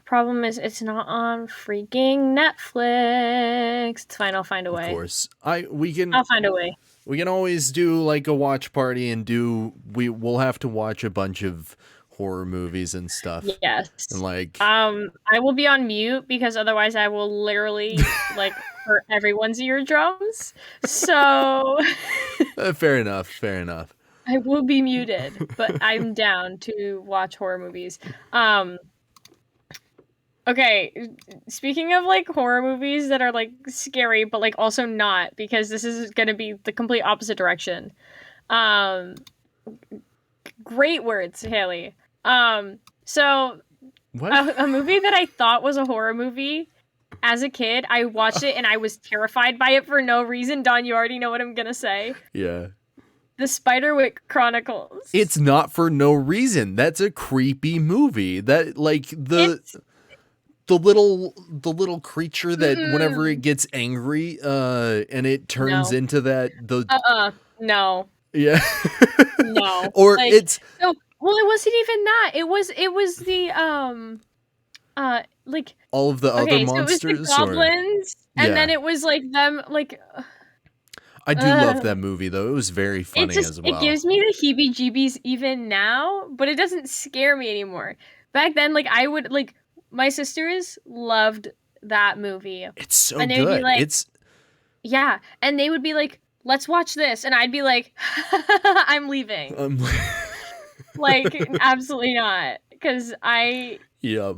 Problem is it's not on freaking Netflix. It's fine, I'll find a Of way. course. We I'll find a way. can always do like a watch party and we'll have to watch a bunch of horror movies and stuff. Yes. And like I will be on mute because otherwise I will literally like hurt everyone's eardrums. So fair enough, fair enough. I will be muted, but I'm down to watch horror movies. Okay, speaking of like horror movies that are like scary but like also not, because this is going to be the complete opposite direction. Great words, Haley. So What? a movie that I thought was a horror movie as a kid, I watched it and I was terrified by it for no reason. Don, you already know what I'm gonna say. Yeah. The Spiderwick Chronicles. It's not for no reason. That's a creepy movie. That like the little creature that whenever it gets angry and it turns No. into that No. yeah. No. Or like, it's no, well, it wasn't even that. It was the like all of the other so it was the monsters goblins and Yeah. then it was like them like I do love that movie though. It was very funny as well. It gives me the heebie-jeebies even now, but it doesn't scare me anymore. Back then, like I would like my sisters loved that movie. It's so And they would be good. like, yeah, and they would be like, "Let's watch this," and I'd be like, "I'm leaving." Like absolutely not, because yeah.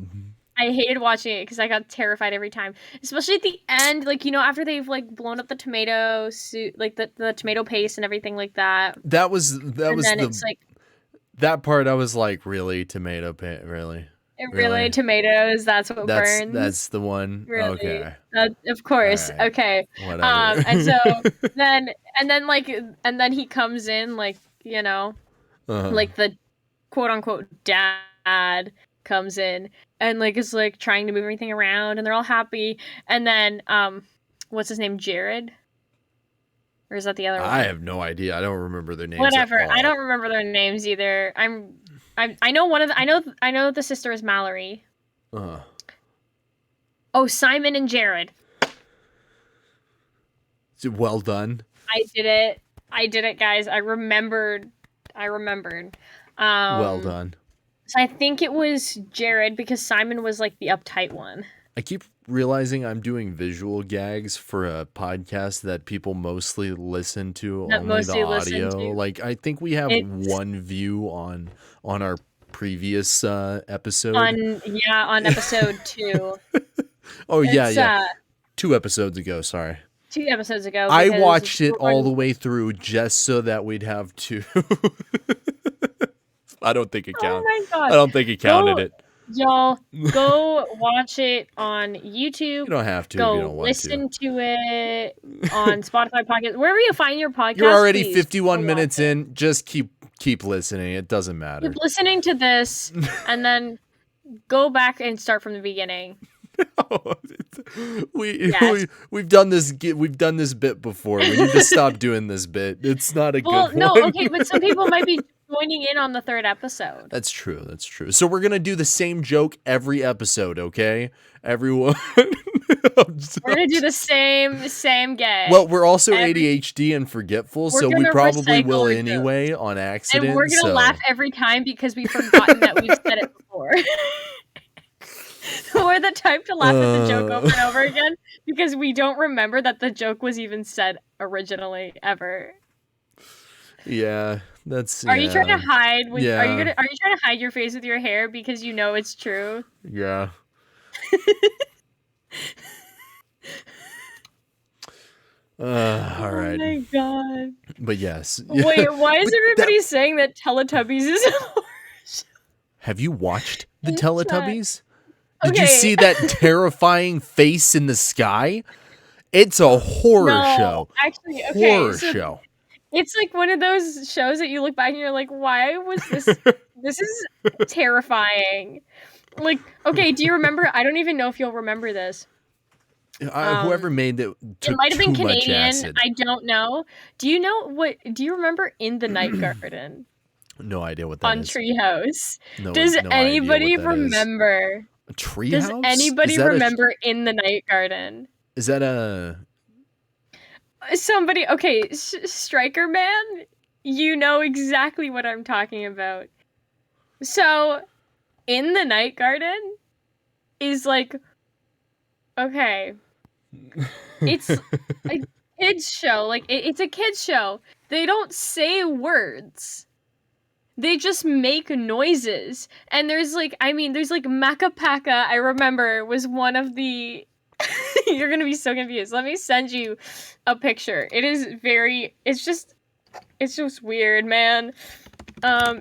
I hated watching it because I got terrified every time, especially at the end. Like after they've like blown up the tomato soup, like the tomato paste and everything like that. That was It's like that part. I was like, really, tomato paste, really. Really, tomatoes. That's what burns. That's the one. Really. Okay. Of course. Right. Okay. Whatever. And so then he comes in like like the quote unquote dad comes in and like is like trying to move everything around and they're all happy and then what's his name, Jared? Or is that the other one? I have no idea. I don't remember their names. Whatever. I don't remember their names either. I know one of the, I know the sister is Mallory. Oh, Simon and Jared. Well done. I did it, guys. I remembered. Well done. So I think it was Jared because Simon was like the uptight one. I keep realizing I'm doing visual gags for a podcast that people mostly listen to only the audio. Like I think we have one view on our previous episode. On episode 2. Oh yeah. 2 episodes ago, sorry. 2 episodes ago. I watched it all the way through just so that we'd have 2. I don't think it counted. Oh my god. I don't think it counted it. Y'all, go watch it on YouTube. You don't have to go if you don't want listen to it on Spotify podcast. Wherever you find your podcast. You're already 51 minutes in. Just keep listening. It doesn't matter. Keep listening to this and then go back and start from the beginning. We've done this bit before. We need to stop doing this bit. It's not a good one. No, okay, but some people might be joining in on the 3rd episode. That's true. So we're gonna do the same joke every episode, okay? Everyone. We're gonna do the same gag. Well, we're also ADHD and forgetful, so we probably will anyway on accident. And we're gonna laugh every time because we've forgotten that we've said it before. We're the type to laugh at the joke over and over again because we don't remember that the joke was even said originally ever. Yeah, that's. Are you trying to hide? Are you trying to hide your face with your hair because you know it's true? Yeah. All right. Oh my god. But yes. Wait, why is everybody saying that Teletubbies is horror? Have you watched the Teletubbies? Did you Okay. see that terrifying face in the sky? It's a horror No, show. actually, okay. Horror So show. it's like one of those shows that you look back and you're like, why was this? This is terrifying. Like, okay, do you remember? I don't even know if you'll remember this. Whoever made it It took might have been too much Canadian. acid. I don't know. Do you know what? Do you remember In the Night Garden No idea what that on is. Treehouse? No, Does no idea anybody what that is. remember? A treehouse? Does anybody remember In the Night Garden? Is that a? Somebody, okay, Striker Man, you know exactly what I'm talking about. So, In the Night Garden is like, okay, it's a kids show. Like, it's a kids show. They don't say words. They just make noises. And there's like Maca Paca, I remember, was one of the... You're gonna be so confused. Let me send you a picture. It's just weird, man.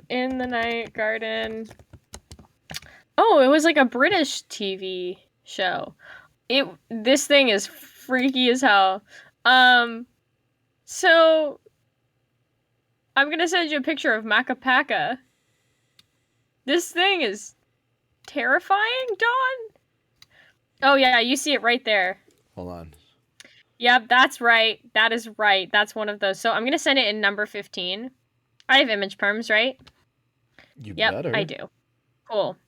In the Night Garden. Oh, it was like a British TV show. This thing is freaky as hell. So I'm gonna send you a picture of Maca Paca. This thing is terrifying, Dawn. Oh yeah, you see it right there. Hold on. Yep, that's right. That is right. That's one of those. So I'm gonna send it in number 15. I have image perms, right? Yep, better. I do. Cool.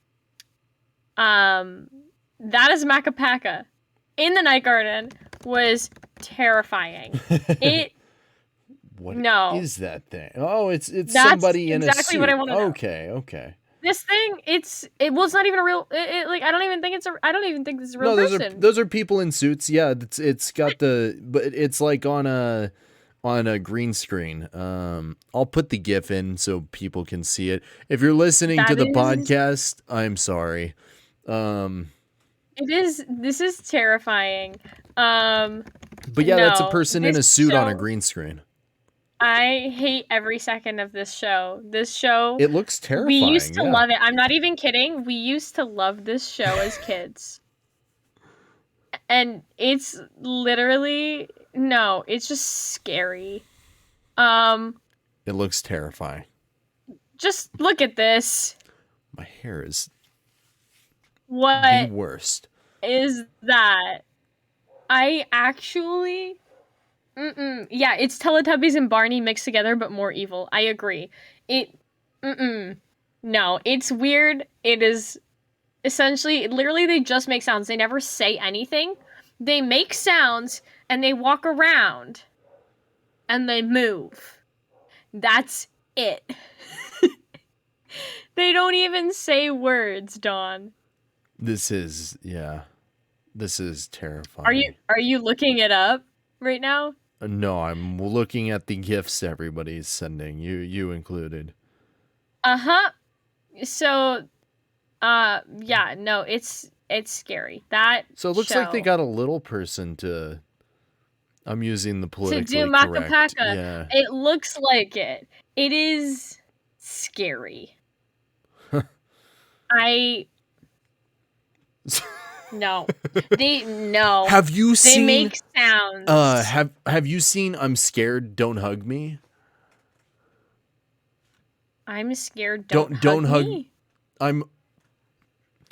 That is Maca Paca. In the Night Garden was terrifying. What is that thing? Oh, it's That's somebody in a suit. exactly what I wanna know. Okay. This thing, it's not even a real. I don't even think it's a real No, person. those are people in suits. Yeah, it's got but it's like on a green screen. I'll put the GIF in so people can see it. If you're listening to the podcast, I'm sorry. This is terrifying. But yeah, that's a person in a suit on a green screen. I hate every second of this show. It looks terrifying. We used to love it. I'm not even kidding. We used to love this show as kids. And it's literally it's just scary. It looks terrifying. Just look at this. My hair is What the worst. Is that? I actually yeah, it's Teletubbies and Barney mixed together, but more evil. I agree. No, it's weird. It is essentially, literally, they just make sounds. They never say anything. They make sounds, and they walk around, and they move. That's it. They don't even say words, Dawn. This is terrifying. Are you looking it up right now? No, I'm looking at the gifts everybody's sending, you included. So, yeah, no, it's scary. So it looks like they got a little person to. I'm using the politically to do correct. Maca Paca. Yeah. It looks like it. It is scary. No. Have you seen? They make sounds. Have you seen I'm Scared, Don't Hug Me? I'm scared, don't hug me?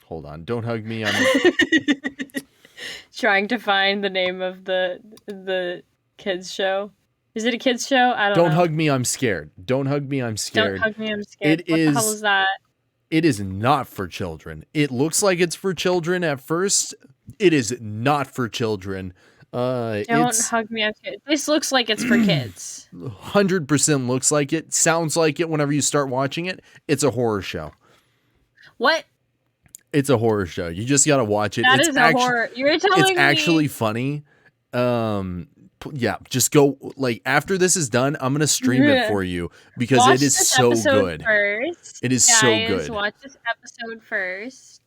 Hold on, Don't Hug Me. I'm trying to find the name of the kids show. Is it a kids show? I don't know. Don't Hug Me, I'm Scared. Don't Hug Me, I'm Scared. Don't Hug Me, I'm Scared. What the hell is that? It is not for children. It looks like it's for children at first. It is not for children. Don't Hug Me, I'm Scared. This looks like it's for kids. 100% looks like it. Sounds like it whenever you start watching it. It's a horror show. What? It's a horror show. You just gotta watch it. It's a horror. You're telling me. It's actually funny. Yeah, just go, like, after this is done, I'm gonna stream it for you because it is so good. It is so good. Watch this episode first.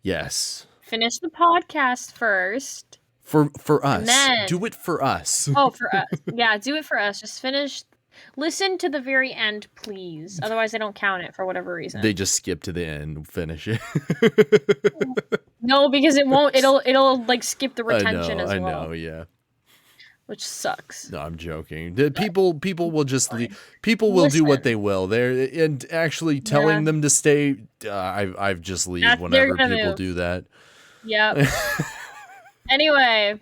Yes. Finish the podcast first. For us. Do it for us. Oh, for us. Yeah, do it for us. Just finish. Listen to the very end, please. Otherwise, I don't count it for whatever reason. They just skip to the end and finish it. No, because it won't. It'll like skip the retention as well. I know, yeah. Which sucks. No, I'm joking. People will just leave. People will do what they will. They're and actually telling them to stay. I've just leave whenever people do that. Yep. Anyway,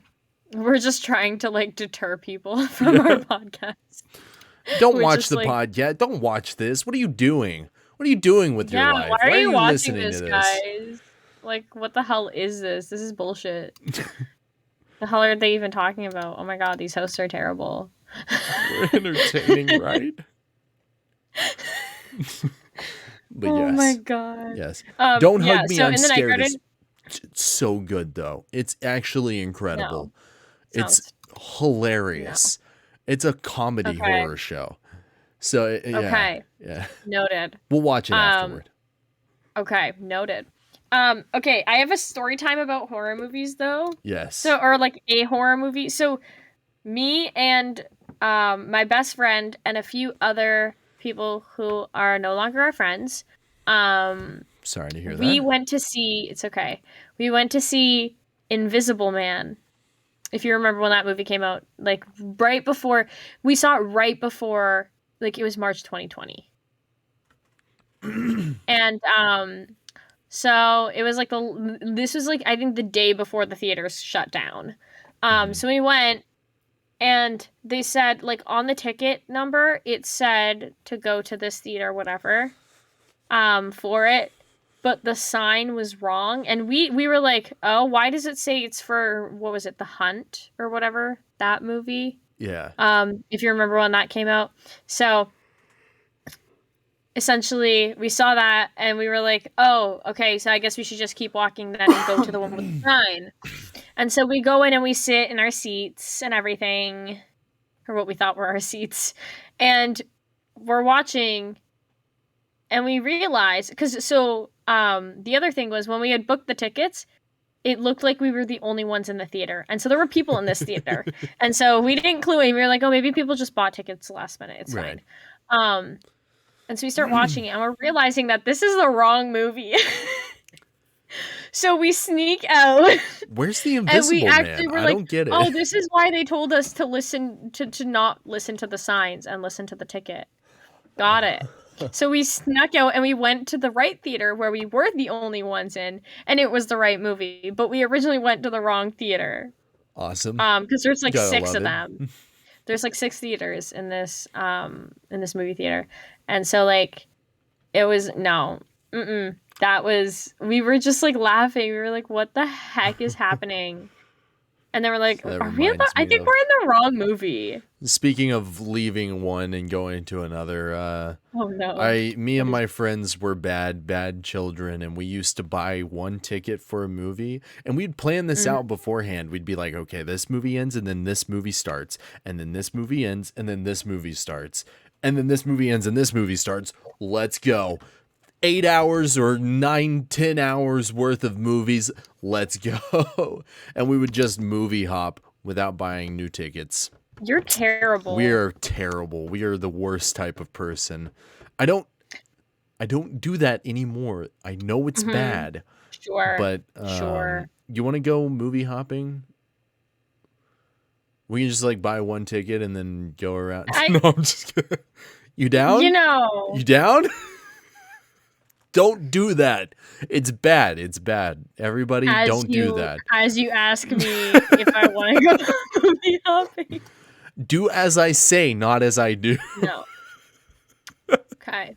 we're just trying to like deter people from our podcast. Don't watch the podcast. Don't watch this. What are you doing? What are you doing with your life? Why are you watching this, guys? Like, what the hell is this? This is bullshit. The hell are they even talking about? Oh my god, these hosts are terrible. We're entertaining, right? But oh my god. Yes. Don't hug me. I'm scared. It's so good though. It's actually incredible. No. It's hilarious. No. It's a comedy horror show. So yeah. Noted. We'll watch it afterward. Okay, noted. Okay, I have a story time about horror movies though. Yes. So, or like a horror movie. So me and my best friend and a few other people who are no longer our friends. Sorry to hear that. We went to see Invisible Man. If you remember when that movie came out, like we saw it right before, like it was March 2020. And so it was like this was like I think the day before the theaters shut down. So we went and they said like on the ticket number it said to go to this theater whatever for it, but the sign was wrong and we were like, "Oh, why does it say it's for what was it? The Hunt or whatever, that movie?" Yeah. If you remember when that came out. So essentially, we saw that, and we were like, oh, okay, so I guess we should just keep walking then and go to the one with the sign. And so we go in and we sit in our seats and everything, or what we thought were our seats, and we're watching, and we realized, the other thing was, when we had booked the tickets, it looked like we were the only ones in the theater. And so there were people in this theater. And so we didn't clue in. We were like, oh, maybe people just bought tickets last minute. It's fine. And so we start watching it, and we're realizing that this is the wrong movie. So we sneak out. Where's the Invisible Man? I don't get it. Oh, this is why they told us to listen to not listen to the signs and listen to the ticket. Got it. So we snuck out and we went to the right theater where we were the only ones in, and it was the right movie. But we originally went to the wrong theater. Awesome. Because there's like six of them. There's like 6 theaters in this movie theater. And so like it was we were just like laughing. We were like, what the heck is happening? And then we're like, I think we're in the wrong movie. Speaking of leaving one and going to another, oh no. Me and my friends were bad children, and we used to buy one ticket for a movie, and we'd plan this out beforehand. We'd be like, okay, this movie ends, and then this movie starts, and then this movie ends, and then this movie starts, and then this movie ends, and this movie starts. Let's go. 8 hours or 9-10 hours worth of movies. Let's go. And we would just movie hop without buying new tickets. You're terrible. We are terrible. We are the worst type of person. I don't do that anymore. I know it's bad. Sure. But you want to go movie hopping? We can just like buy one ticket and then go around. No, I'm just kidding. You down? You down? Don't do that. It's bad. It's bad. Everybody, don't do that. As you ask me if I want to go movie hopping. Do as I say, not as I do. No. Okay.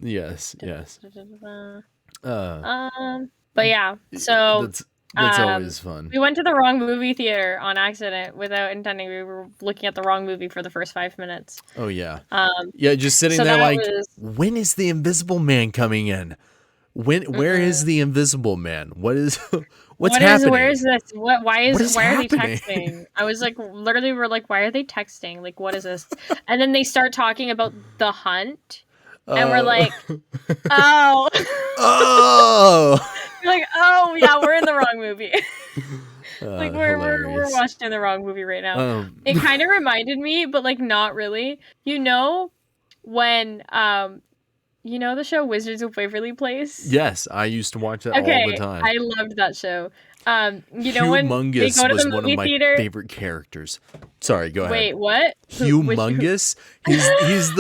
Yes. But yeah, so that's always fun. We went to the wrong movie theater on accident without intending. We were looking at the wrong movie for the first 5 minutes. Oh yeah. Yeah, just sitting there like, when is the Invisible Man coming in? Where is the Invisible Man? What's happening? Where is this? Why are they texting? I was like, literally, we're like, why are they texting? Like, what is this? And then they start talking about The Hunt, and we're like, oh. Oh. You're like, oh yeah, we're in the wrong movie. Like we're Hilarious. watching the wrong movie right now. It Um, kind of reminded me, but like not really. You know when you know the show Wizards of Waverly Place? yes, I used to watch that all the Okay, time. I loved that show. You know when they Humongous go to was the one of movie my theater? favorite characters. Sorry, go ahead. Wait, what? Which- Humongous. He's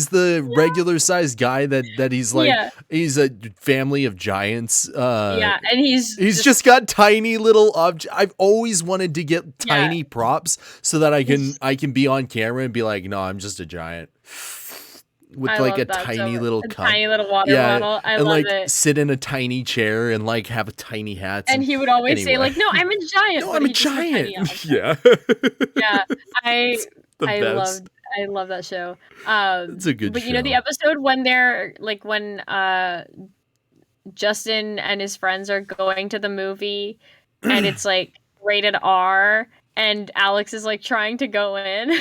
the regular sized guy that he's like Yeah. he's a family of giants. Yeah, and he's Just got tiny little objects. I've always wanted to get Yeah. tiny props so that I can be on camera and be like, no, I'm just a giant with I like love a that so tiny much. little A cup. tiny little water bottle. I and love like it. sit in a tiny chair and like have a tiny hat. And he would always say anyway. like, "No, I'm a giant." No, but I'm a he just had tiny giant. objects. Yeah. Yeah, I the best. love that show. It's a good but show. you know the episode when they're like when Justin and his friends are going to the movie and it's like rated R and Alex is like trying to go in.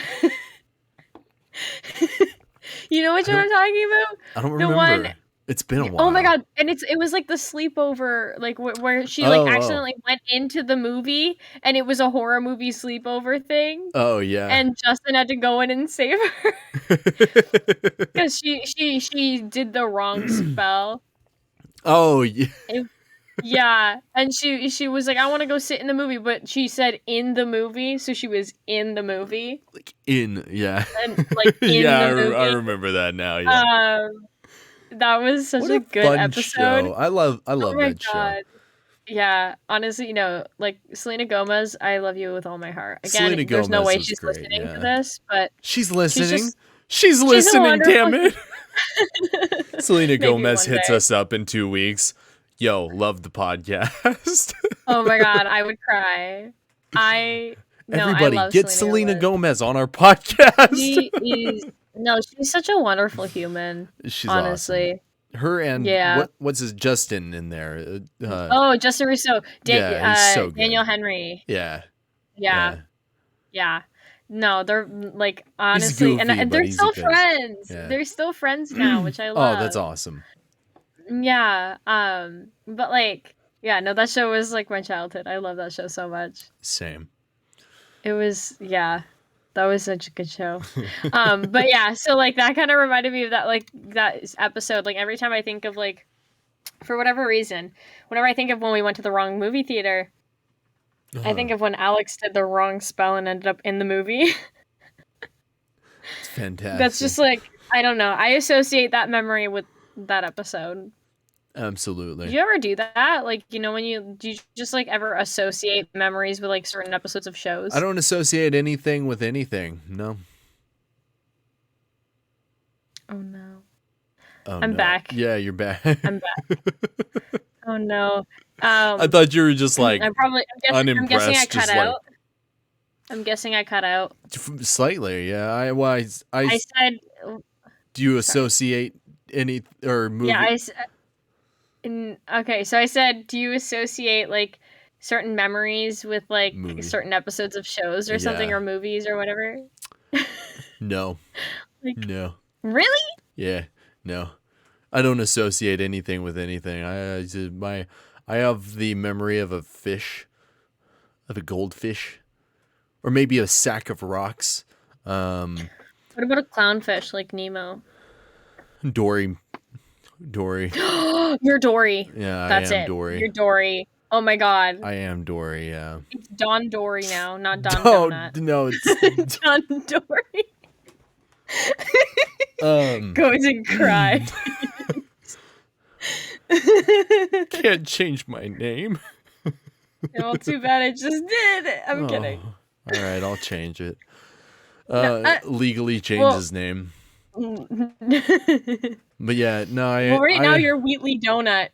You know which one I'm talking about? I don't the remember. one- It's been a while. Oh my god! And it was like the sleepover, like where she like accidentally went into the movie, and it was a horror movie sleepover thing. Oh yeah. And Justin had to go in and save her because she did the wrong spell. Oh yeah. Yeah, and she was like, I want to go sit in the movie, but she said in the movie, so she was in the movie. Like yeah. And like in yeah, the movie. I remember that now. Yeah. That was such a good fun episode. show. I love that show. Yeah, honestly, you know, like Selena Gomez, I love you with all my heart. Again, Selena there's no Gomez way is she's great, listening yeah. to this, but She's listening. just- She's listening, damn it. Selena Maybe Gomez one hits day. us up in 2 weeks. Yo, love the podcast. Oh my god, I would cry. Everybody, I love get Selena Gomez. Gomez on our podcast. She's such a wonderful human. She's honestly. awesome. Her and Yeah. what's his Justin in there? Oh, Justin Rousseau. he's so good. Daniel Henry. Yeah. Yeah. No, they're like honestly, goofy, and but they're he's still a good- friends. Yeah. They're still friends now, which I love. Oh, that's awesome. Yeah. But like, yeah, no, that show was like my childhood. I love that show so much. Same. It was, yeah, that was such a good show. But yeah, so like that kind of reminded me of that episode. Like every time I think of like, for whatever reason, whenever I think of when we went to the wrong movie theater, I think of when Alex did the wrong spell and ended up in the movie. It's fantastic. That's just like, I don't know. I associate that memory with that episode. Absolutely. Do you ever do that? Like, you know, do you just like ever associate memories with like certain episodes of shows? I don't associate anything with anything. No. Oh no. Oh, I'm no. back. Yeah, you're back. I'm back. Oh no. I thought you were just like I'm guessing I unimpressed, cut just like- out. I'm guessing I cut out. slightly. Yeah. I said, do you associate any or movie? yeah, okay, so I said, do you associate like certain memories with like Movie. certain episodes of shows or something, Yeah. or movies or whatever? No. Like- No. Really? Yeah. No. I don't associate anything with anything. I have the memory of a fish, of a goldfish, or maybe a sack of rocks. What about a clownfish like Nemo? Dory. You're Dory. Yeah, That's I am it. Dory. You're Dory. Oh my god. I am Dory, yeah. It's Don Dory now, not Don Oh, Donut. no, it's Don Dory goes and cries. can't change my name. Well, too bad I just did. I'm kidding. All right, I'll change it. No, Legally change well- his name. Well, But yeah, no, right now you're Wheatley Donut.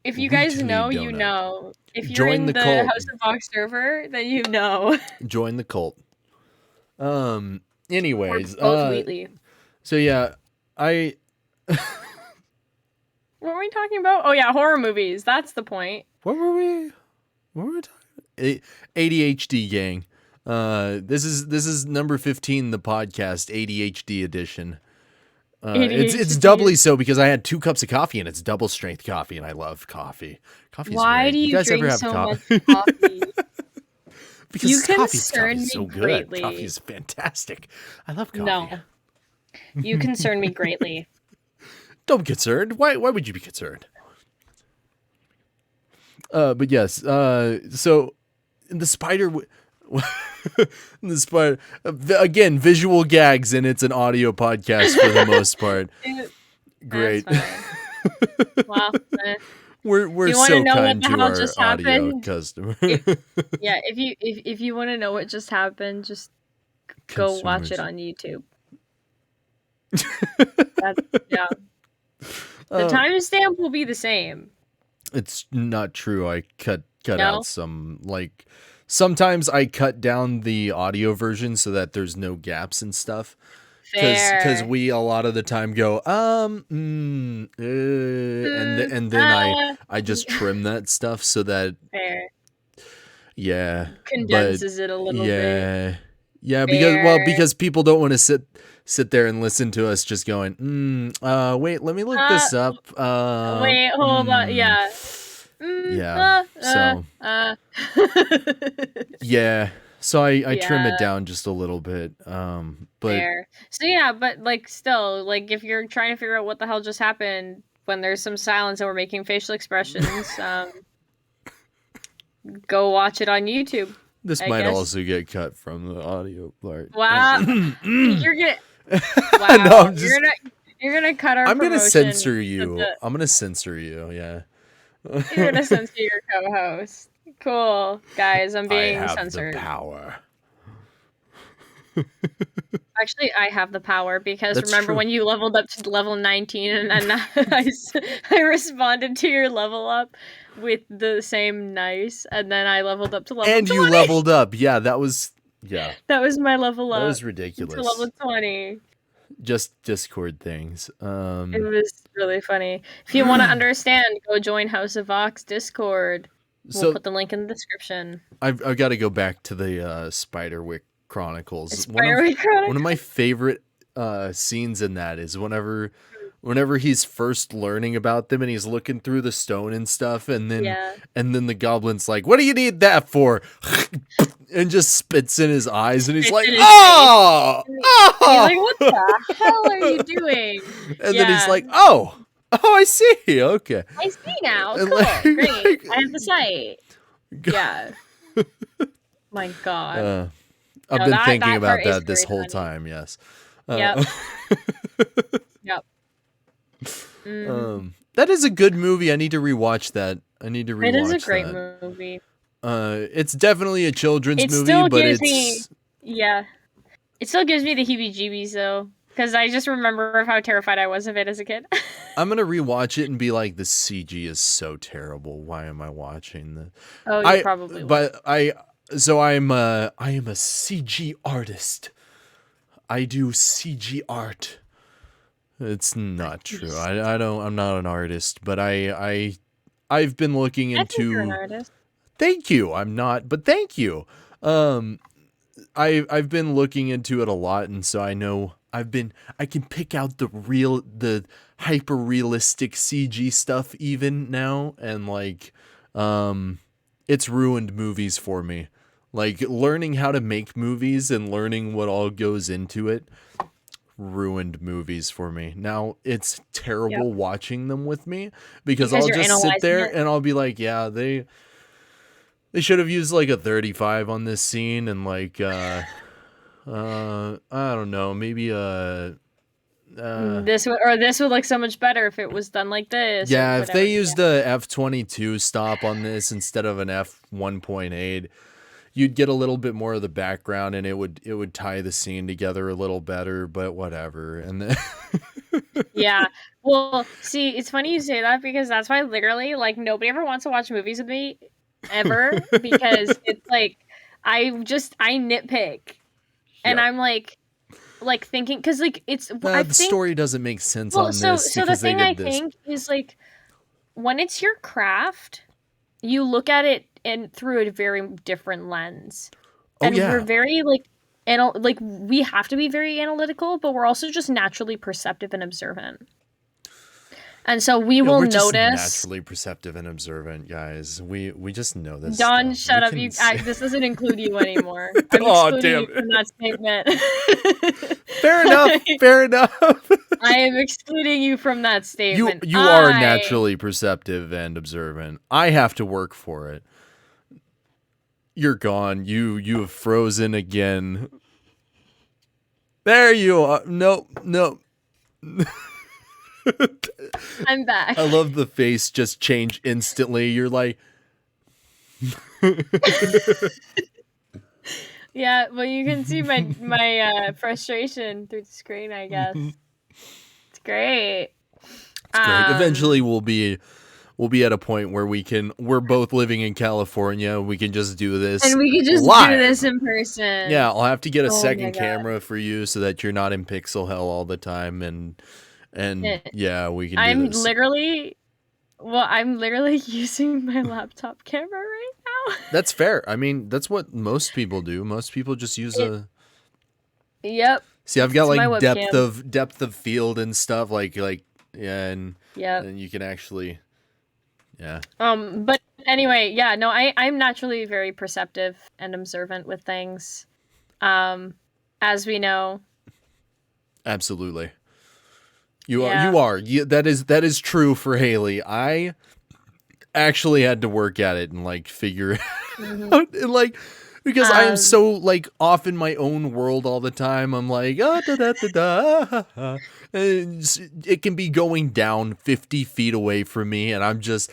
If you guys Wheatley know, you Donut. know. If you're Join in the the cult. House of Vox server, then you know. join the cult. We're Anyways, both Wheatley. so yeah, What were we talking about? Oh yeah, horror movies. That's the point. What were we talking? ADHD gang. This is number 15, the podcast, ADHD edition. It's ADHD. doubly so because I had 2 cups of coffee and it's double strength coffee and I love coffee. Coffee's Why great. do you guys drink ever have so coffee? much coffee? Because You coffee's concern me so good. greatly. Coffee is fantastic. I love coffee. No, you concern me greatly. Don't be concerned. Why would you be concerned? But yes. So the spider. The spider again. Visual gags, and it's an audio podcast for the most part. Great. Wow. We're you so know kind what the to hell our just audio happened? customer. Yeah, if you want to know what just happened, just go watch it on YouTube. Yeah. The timestamp will be the same. It's not true. I cut No? out some, like, sometimes I cut down the audio version so that there's no gaps and stuff. Because Fair. we a lot of the time go and then I just trim that stuff so that Fair. condenses it a little bit. Because people don't want to sit there and listen to us just going wait, let me look this up. Wait, hold on. Yeah. So I trim it down just a little bit. But fair. So yeah, but like still, like if you're trying to figure out what the hell just happened when there's some silence and we're making facial expressions, go watch it on YouTube. This might also get cut from the audio part. Wow. You're gonna no, you're gonna cut our I'm gonna promotion censor you. I'm gonna censor you, yeah. You're gonna censor your co-host. Cool. Guys, I'm being I have censored. the power. Actually, I have the power because That's remember true. when you leveled up to level 19 and I responded to your level up with the same nice, and then I leveled up to level 20. And you leveled up. Yeah, that was That was my level up. That was ridiculous. To level 20. Just Discord things. It was really funny. If you want to understand, go join House of Vox Discord. We'll put the link in the description. I've got to go back to the Spiderwick Chronicles. Chronicles. One of my favorite scenes in that is whenever he's first learning about them and he's looking through the stone and stuff, and then the goblin's like, "What do you need that for?" and just spits in his eyes, and he's like, "Oh!" He's like, "What the hell are you doing?" And then he's like, "Oh, I see. Okay, I see now. Cool, great. I have the sight." Yeah. My God. I've been thinking about that this whole time. Yes. Yep. That is a good movie. I need to rewatch that. It is a great movie. It's definitely a children's movie, still but gives it's it still gives me the heebie-jeebies though, because I just remember how terrified I was of it as a kid. I'm gonna rewatch it and be like, the CG is so terrible. Why am I watching this? Oh, you probably will. But I am a CG artist. I do CG art. It's not true. I'm not an artist, but I've been looking into. I think you're an artist. Thank you. I'm not, but thank you. I've been looking into it a lot, and so I know I can pick out the hyper realistic CG stuff even now, and like it's ruined movies for me. Like, learning how to make movies and learning what all goes into it ruined movies for me. Now it's terrible watching them with me because I'll just sit there and I'll be like, yeah, they should have used like a 35 on this scene, and like I don't know, maybe this would look so much better if it was done like this. Yeah, if they used a f/22 stop on this instead of an f/1.8, you'd get a little bit more of the background, and it would tie the scene together a little better, but whatever. And then yeah. Well, see, it's funny you say that because that's why literally like nobody ever wants to watch movies with me ever because it's like I nitpick. And I'm like thinking cuz like it's the story doesn't make sense on this. So the thing I think is like when it's your craft, you look at it through a very different lens. And we're very we have to be very analytical, but we're also just naturally perceptive and observant. And so we Yeah, will we're just notice. naturally perceptive and observant, guys. We just know this Don, stuff. shut We up! can This doesn't include you anymore. I'm Oh, excluding damn you it. from that statement. Fair enough. Fair enough. I am excluding you from that statement. You are naturally perceptive and observant. I have to work for it. You're gone. You have frozen again. There you are. Nope. I'm back. I love the face just change instantly. You're like, Yeah, well, you can see my frustration through the screen, I guess. It's great. it's great. Eventually, we'll be at a point where we're both living in California. We can just do this, and we can just live. do this in person. Yeah, I'll have to get a Oh my second God. camera for you so that you're not in pixel hell all the time, and yeah, we can. I'm do this. I'm literally using my laptop camera right now. That's fair. I mean, that's what most people do. Most people just use a. Yep. See, I've got It's my like webcam. depth of field and stuff, like yeah, Yep. and you can actually, yeah. But anyway, yeah, no, I'm naturally very perceptive and observant with things. As we know. Absolutely. You Yeah. are. That is true for Haley. I actually had to work at it and like figure it out, and like, because I am so like off in my own world all the time. I'm like, da da da da. And it can be going down 50 feet away from me, and I'm just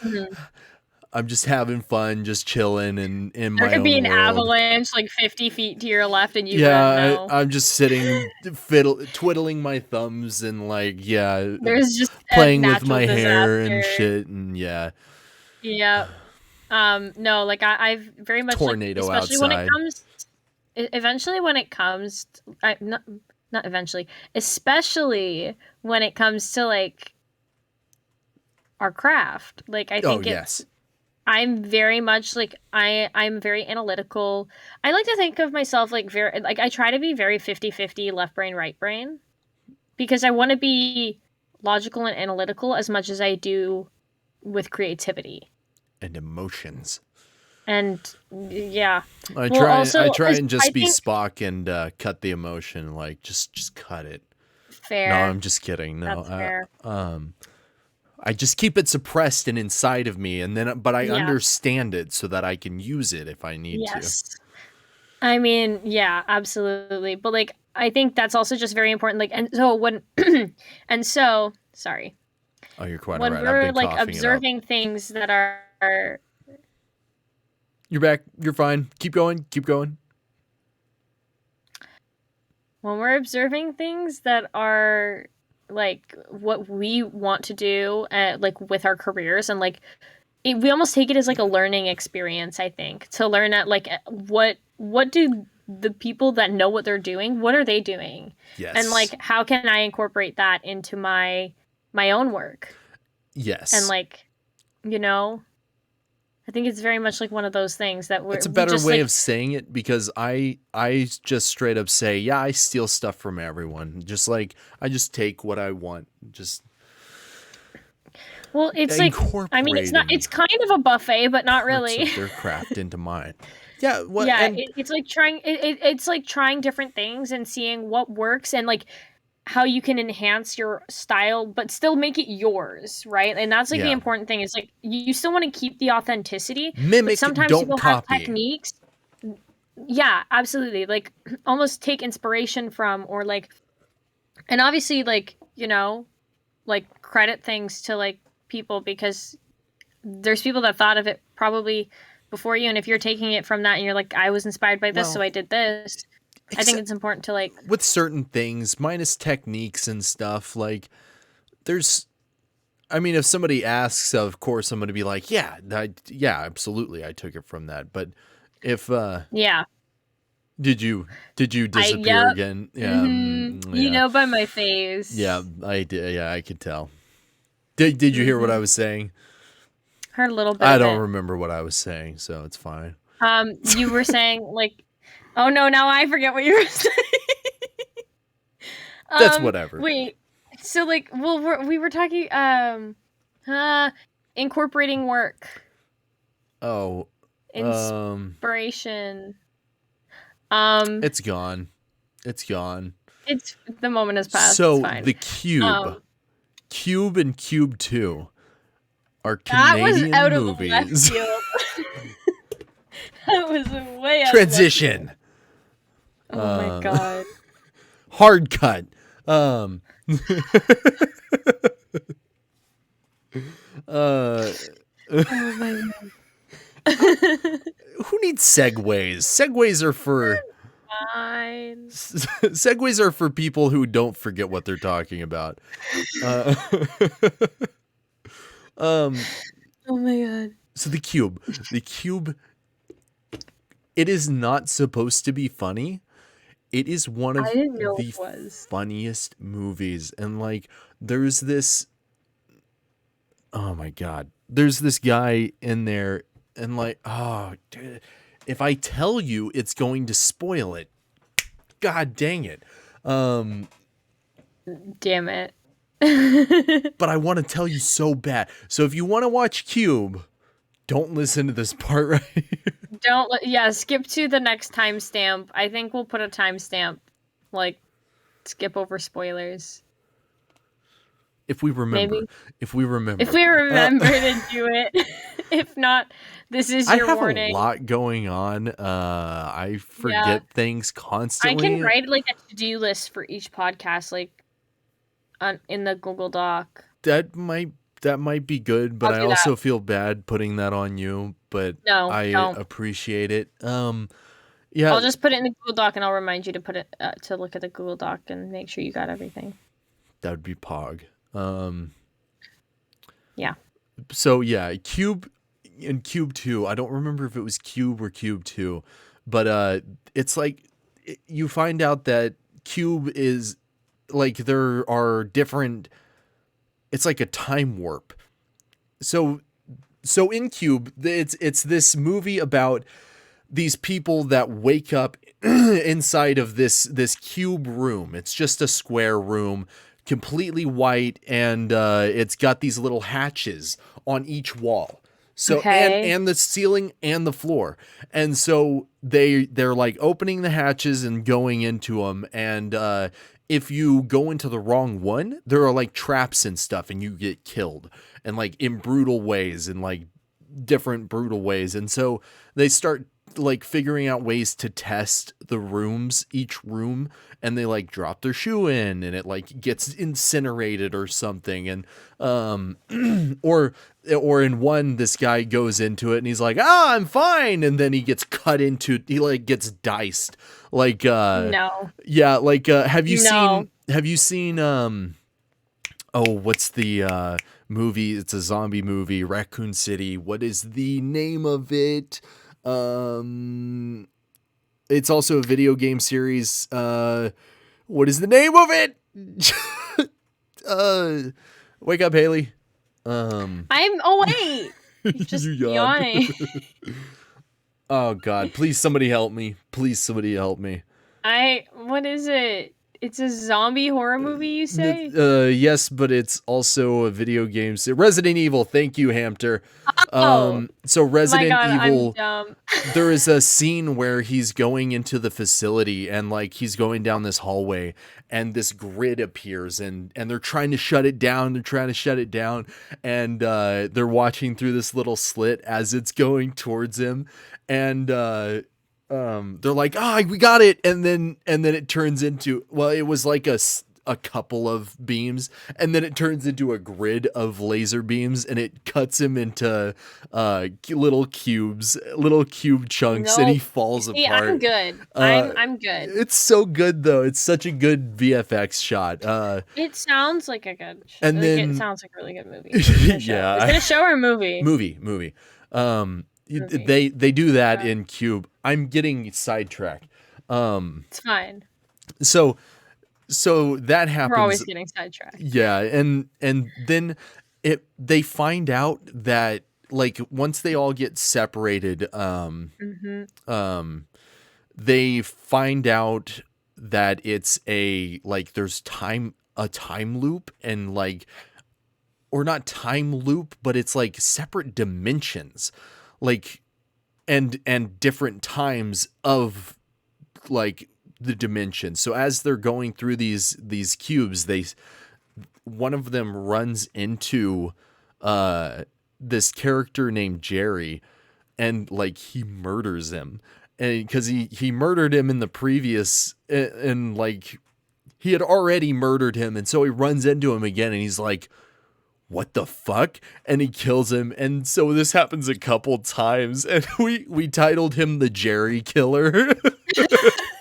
having fun, just chilling in my own world. There could be an avalanche like 50 feet to your left, and you wouldn't know. I'm just sitting, twiddling my thumbs and like, yeah, there's just playing with my hair and disaster. shit, and yeah. Yeah. No, like I've very much tornado like, especially outside. Especially when it comes to like our craft. Like I think yes. I'm very much like I'm very analytical. I like to think of myself like very like I try to be very 50-50 left brain, right brain, because I want to be logical and analytical as much as I do with creativity and emotions. And yeah, I try and just be Spock and cut the emotion, like just cut it. Fair. No, I'm just kidding. No, that's fair. I just keep it suppressed and inside of me, but I understand it so that I can use it if I need to. I mean, yeah, absolutely. But like, I think that's also just very important. Like, and so when, sorry. Oh, you're quite when right. we're like observing things that are. You're back. You're fine. Keep going. Keep going. When we're observing things that are like what we want to do, like with our careers, and like we almost take it as like a learning experience. I think to learn at like what do the people that know what they're doing, what are they doing? Yes. And like how can I incorporate that into my own work? Yes. And like, you know, I think it's very much like one of those things that it's a better way of saying it, because I just straight up say, yeah, I steal stuff from everyone. Just like I just take what I want. Just it's like, I mean, it's kind of a buffet, but not really. Their craft into mine. Yeah. Well, yeah. It's like trying. It's like trying different things and seeing what works, and like how you can enhance your style but still make it yours, right? And that's like the important thing, is like you still want to keep the authenticity. Mimic, sometimes don't people copy. have techniques. Yeah, absolutely. Like almost take inspiration from, or like, and obviously like, you know, like credit things to like people, because there's people that thought of it probably before you, and if you're taking it from that and you're like, I was inspired by this, so I did this. I think it's important to like, with certain things, minus techniques and stuff, like there's, I mean, if somebody asks, of course I'm going to be like, yeah, absolutely, I took it from that. But if did you disappear again? Yeah, you know, by my face. Yeah, I did. Yeah, I could tell. Did you hear what I was saying? Heard a little bit. I don't remember what I was saying, so it's fine. You were saying like, oh no, now I forget what you were saying. That's whatever. Wait, so like, well, we were talking. Incorporating work. Oh, Inspiration. it's gone. It's gone. It's the moment has passed. So it's fine. the Cube, Cube and Cube 2 are That was Canadian out of left movies. field. That was way out Transition. Of left field. Oh my god. Hard cut. Oh my god. Who needs segues? Segues are for Fine. segues are for people who don't forget what they're talking about. Oh my god. So the Cube, it is not supposed to be funny. It is one of the funniest movies, and like there's this. Oh my god, there's this guy in there, and like, oh, dude, if I tell you, it's going to spoil it. God dang it. Damn it. But I want to tell you so bad. So if you want to watch Cube, don't listen to this part right here. Skip to the next timestamp. I think we'll put a timestamp. Like, skip over spoilers. If we remember. Maybe. If we remember to do it. If not, this is your warning. I have a lot going on. I forget things constantly. I can write like a to-do list for each podcast, like in the Google Doc. That might be good, but I also feel bad putting that on you. But I appreciate it. Yeah, I'll just put it in the Google Doc, and I'll remind you to put it to look at the Google Doc and make sure you got everything. That would be Pog. Yeah. So yeah, Cube and Cube 2. I don't remember if it was Cube or Cube 2, but it's like you find out that Cube is like there are different. It's like a time warp. So in Cube, it's this movie about these people that wake up inside of this cube room. It's just a square room, completely white, and it's got these little hatches on each wall. So and the ceiling and the floor. And so they're like opening the hatches and going into them, and if you go into the wrong one, there are like traps and stuff, and you get killed, and like in brutal ways, and like different brutal ways. And so they start like figuring out ways to test the rooms, each room, and they like drop their shoe in, and it like gets incinerated or something. And or in one, this guy goes into it and he's like, I'm fine, and then he gets he like gets diced. Like no. Yeah, like have you seen what's the movie? It's a zombie movie, Raccoon City. What is the name of it? It's also a video game series. What is the name of it? Wake up, Haley. I'm awake. Just yawning. Oh God! Please, somebody help me. Please, somebody help me. What is it? It's a zombie horror movie, you say? Yes, but it's also a video game. Resident Evil. Thank you, Hamter. So Resident Evil. I'm dumb. There is a scene where he's going into the facility, and like he's going down this hallway, and this grid appears, and they're trying to shut it down. And they're watching through this little slit as it's going towards him, and they're like, we got it, and then it turns into, well, it was like a couple of beams, and then it turns into a grid of laser beams, and it cuts him into little cube chunks, and he falls apart. I'm good. I'm good. It's so good though. It's such a good VFX shot. It sounds like a good show. And then it sounds like a really good movie. Yeah. Is it a show or a movie? Movie. They do that in Cube. I'm getting sidetracked. It's fine. So that happens. We're always getting sidetracked. Yeah, and then they find out that like once they all get separated, they find out that it's there's a time loop, and like, or not time loop, but it's like separate dimensions, like and different times of like the dimension. So as they're going through these cubes, one of them runs into this character named Jerry, and like he murders him, and because he murdered him in the previous, and like he had already murdered him, and so he runs into him again, and he's like, what the fuck? And he kills him. And so this happens a couple times, and we titled him the Jerry Killer.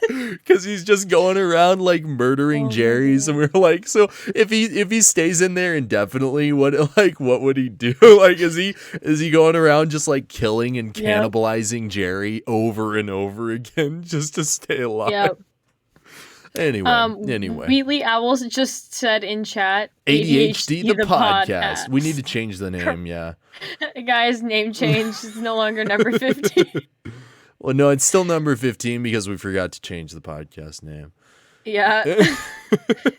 Because he's just going around like murdering Jerrys, and we're like, so if he stays in there indefinitely, what would he do? Like, is he going around just like killing and cannibalizing Jerry over and over again just to stay alive? Yep. Anyway. Wheatley Owls just said in chat, ADHD the podcast. We need to change the name, yeah. Guys, name change. It's no longer number 15. Well, no, it's still number 15 because we forgot to change the podcast name. Yeah.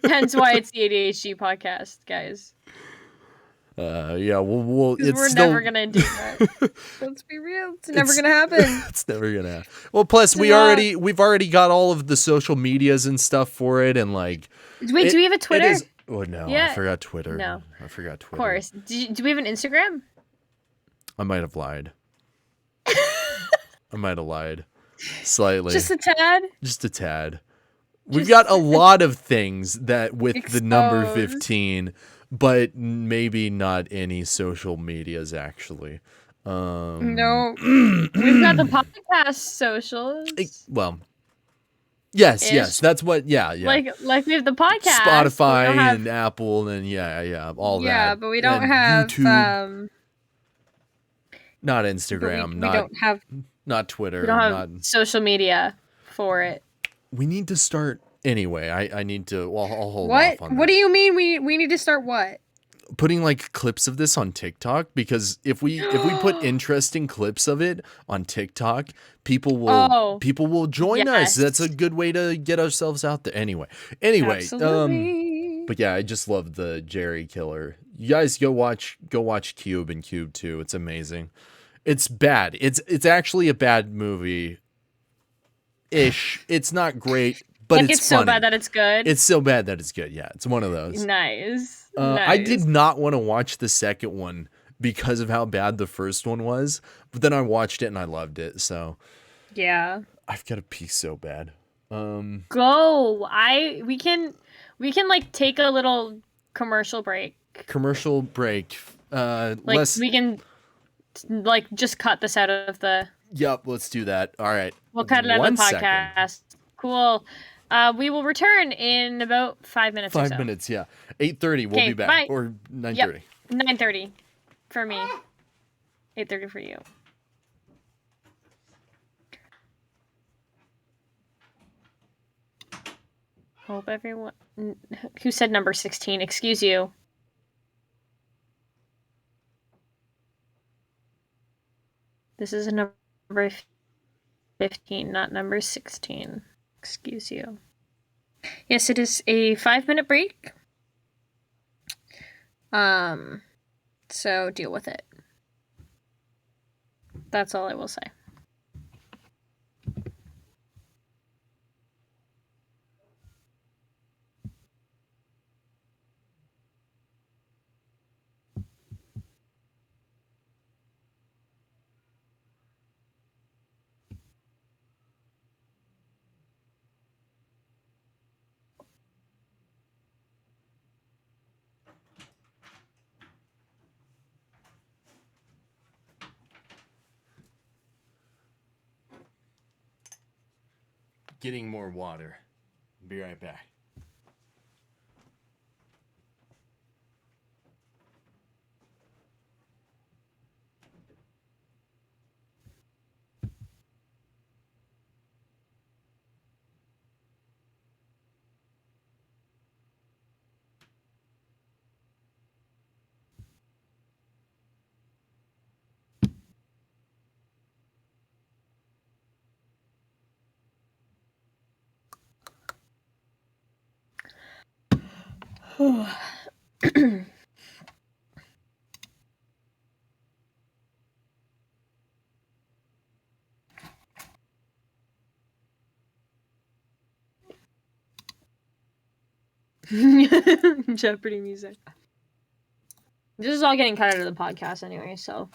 Hence why it's the ADHD podcast, guys. Yeah, we're never gonna do that. Let's be real. It's never gonna happen. It's never gonna happen. Well, plus we've already got all of the social medias and stuff for it, and like. Wait, do we have a Twitter? Oh no, yeah. I forgot Twitter. No, I forgot Twitter. Of course. Do we have an Instagram? I might have lied. I might have lied slightly. Just a tad. Just a tad. We've got a lot of things that with the number 15. But maybe not any social medias, actually. No. We've got the podcast socials. Well, yes. That's what, yeah. Like we have the podcast. Spotify and Apple and all that. Yeah, but we don't have YouTube. Not Instagram. We don't have. Not Twitter. We don't have social media for it. We need to start. Anyway, I need to. Well, I'll hold off on that. What do you mean we need to start what? Putting like clips of this on TikTok, because if we put interesting clips of it on TikTok, people will join us. That's a good way to get ourselves out there. Anyway, absolutely. But yeah, I just love the Jerry Killer. You guys go watch Cube and Cube 2. It's amazing. It's bad. It's actually a bad movie. It's not great. But like it's so bad that it's good. It's so bad that it's good. Yeah, it's one of those. Nice. I did not want to watch the second one because of how bad the first one was, but then I watched it and I loved it. So yeah, I've got to pee so bad. Go. We can like take a little commercial break. We can like just cut this out of the. Yep, let's do that. All right. We'll cut it out of the podcast. Cool. We will return in about 5 minutes. 5 minutes, yeah. 8:30, we'll be back. Bye. Or 9:30. Yep. 9:30 for me. 8:30 for you. Hope everyone. Who said number 16? Excuse you. This is a number 15, not number 16. Excuse you. Yes, it is a 5-minute break. So deal with it. That's all I will say. Getting more water. Be right back. Jeopardy music. This is all getting cut out of the podcast anyway, so.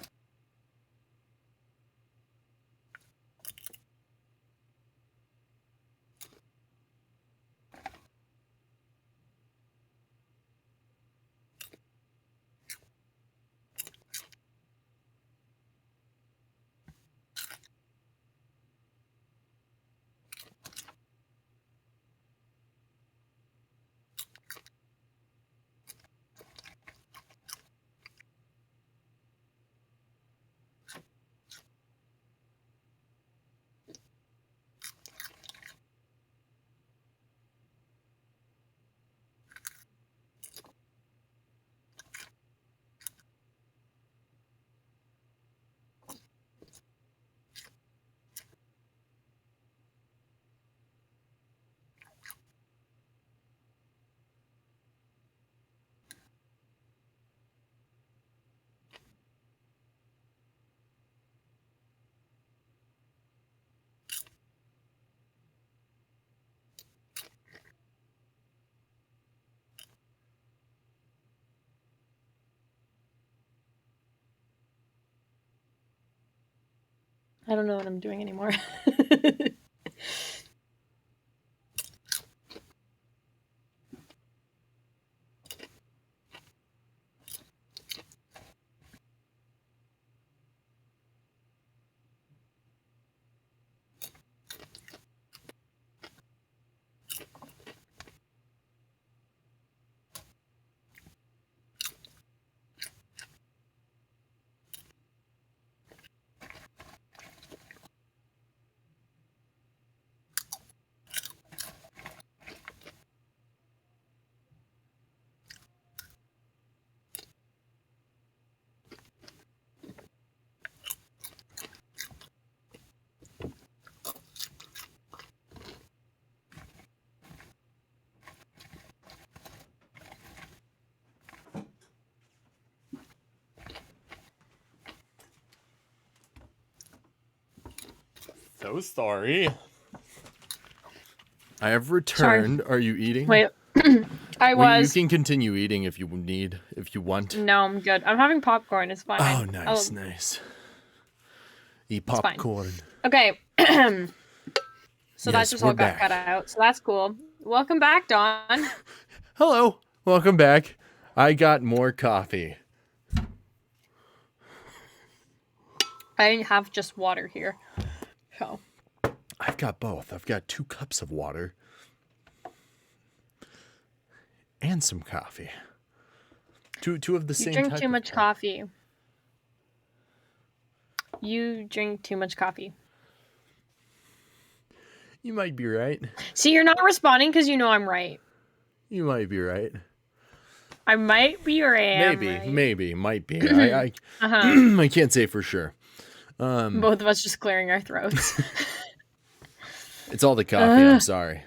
I don't know what I'm doing anymore. So sorry. I have returned. Sorry. Are you eating? Wait, I was. You can continue eating if you want. No, I'm good. I'm having popcorn. It's fine. Oh, nice, nice. Eat popcorn. Okay. So that just all got cut out. So that's cool. Welcome back, Dawn. Hello. Welcome back. I got more coffee. I have just water here. So. I've got both. I've got 2 cups of water. And some coffee. Two of the same type. You drink too much coffee. You drink too much coffee. You might be right. See, you're not responding because you know I'm right. You might be right. I might be or I am Maybe, might be. I I can't say for sure. Both of us just clearing our throats. It's all the coffee. I'm sorry.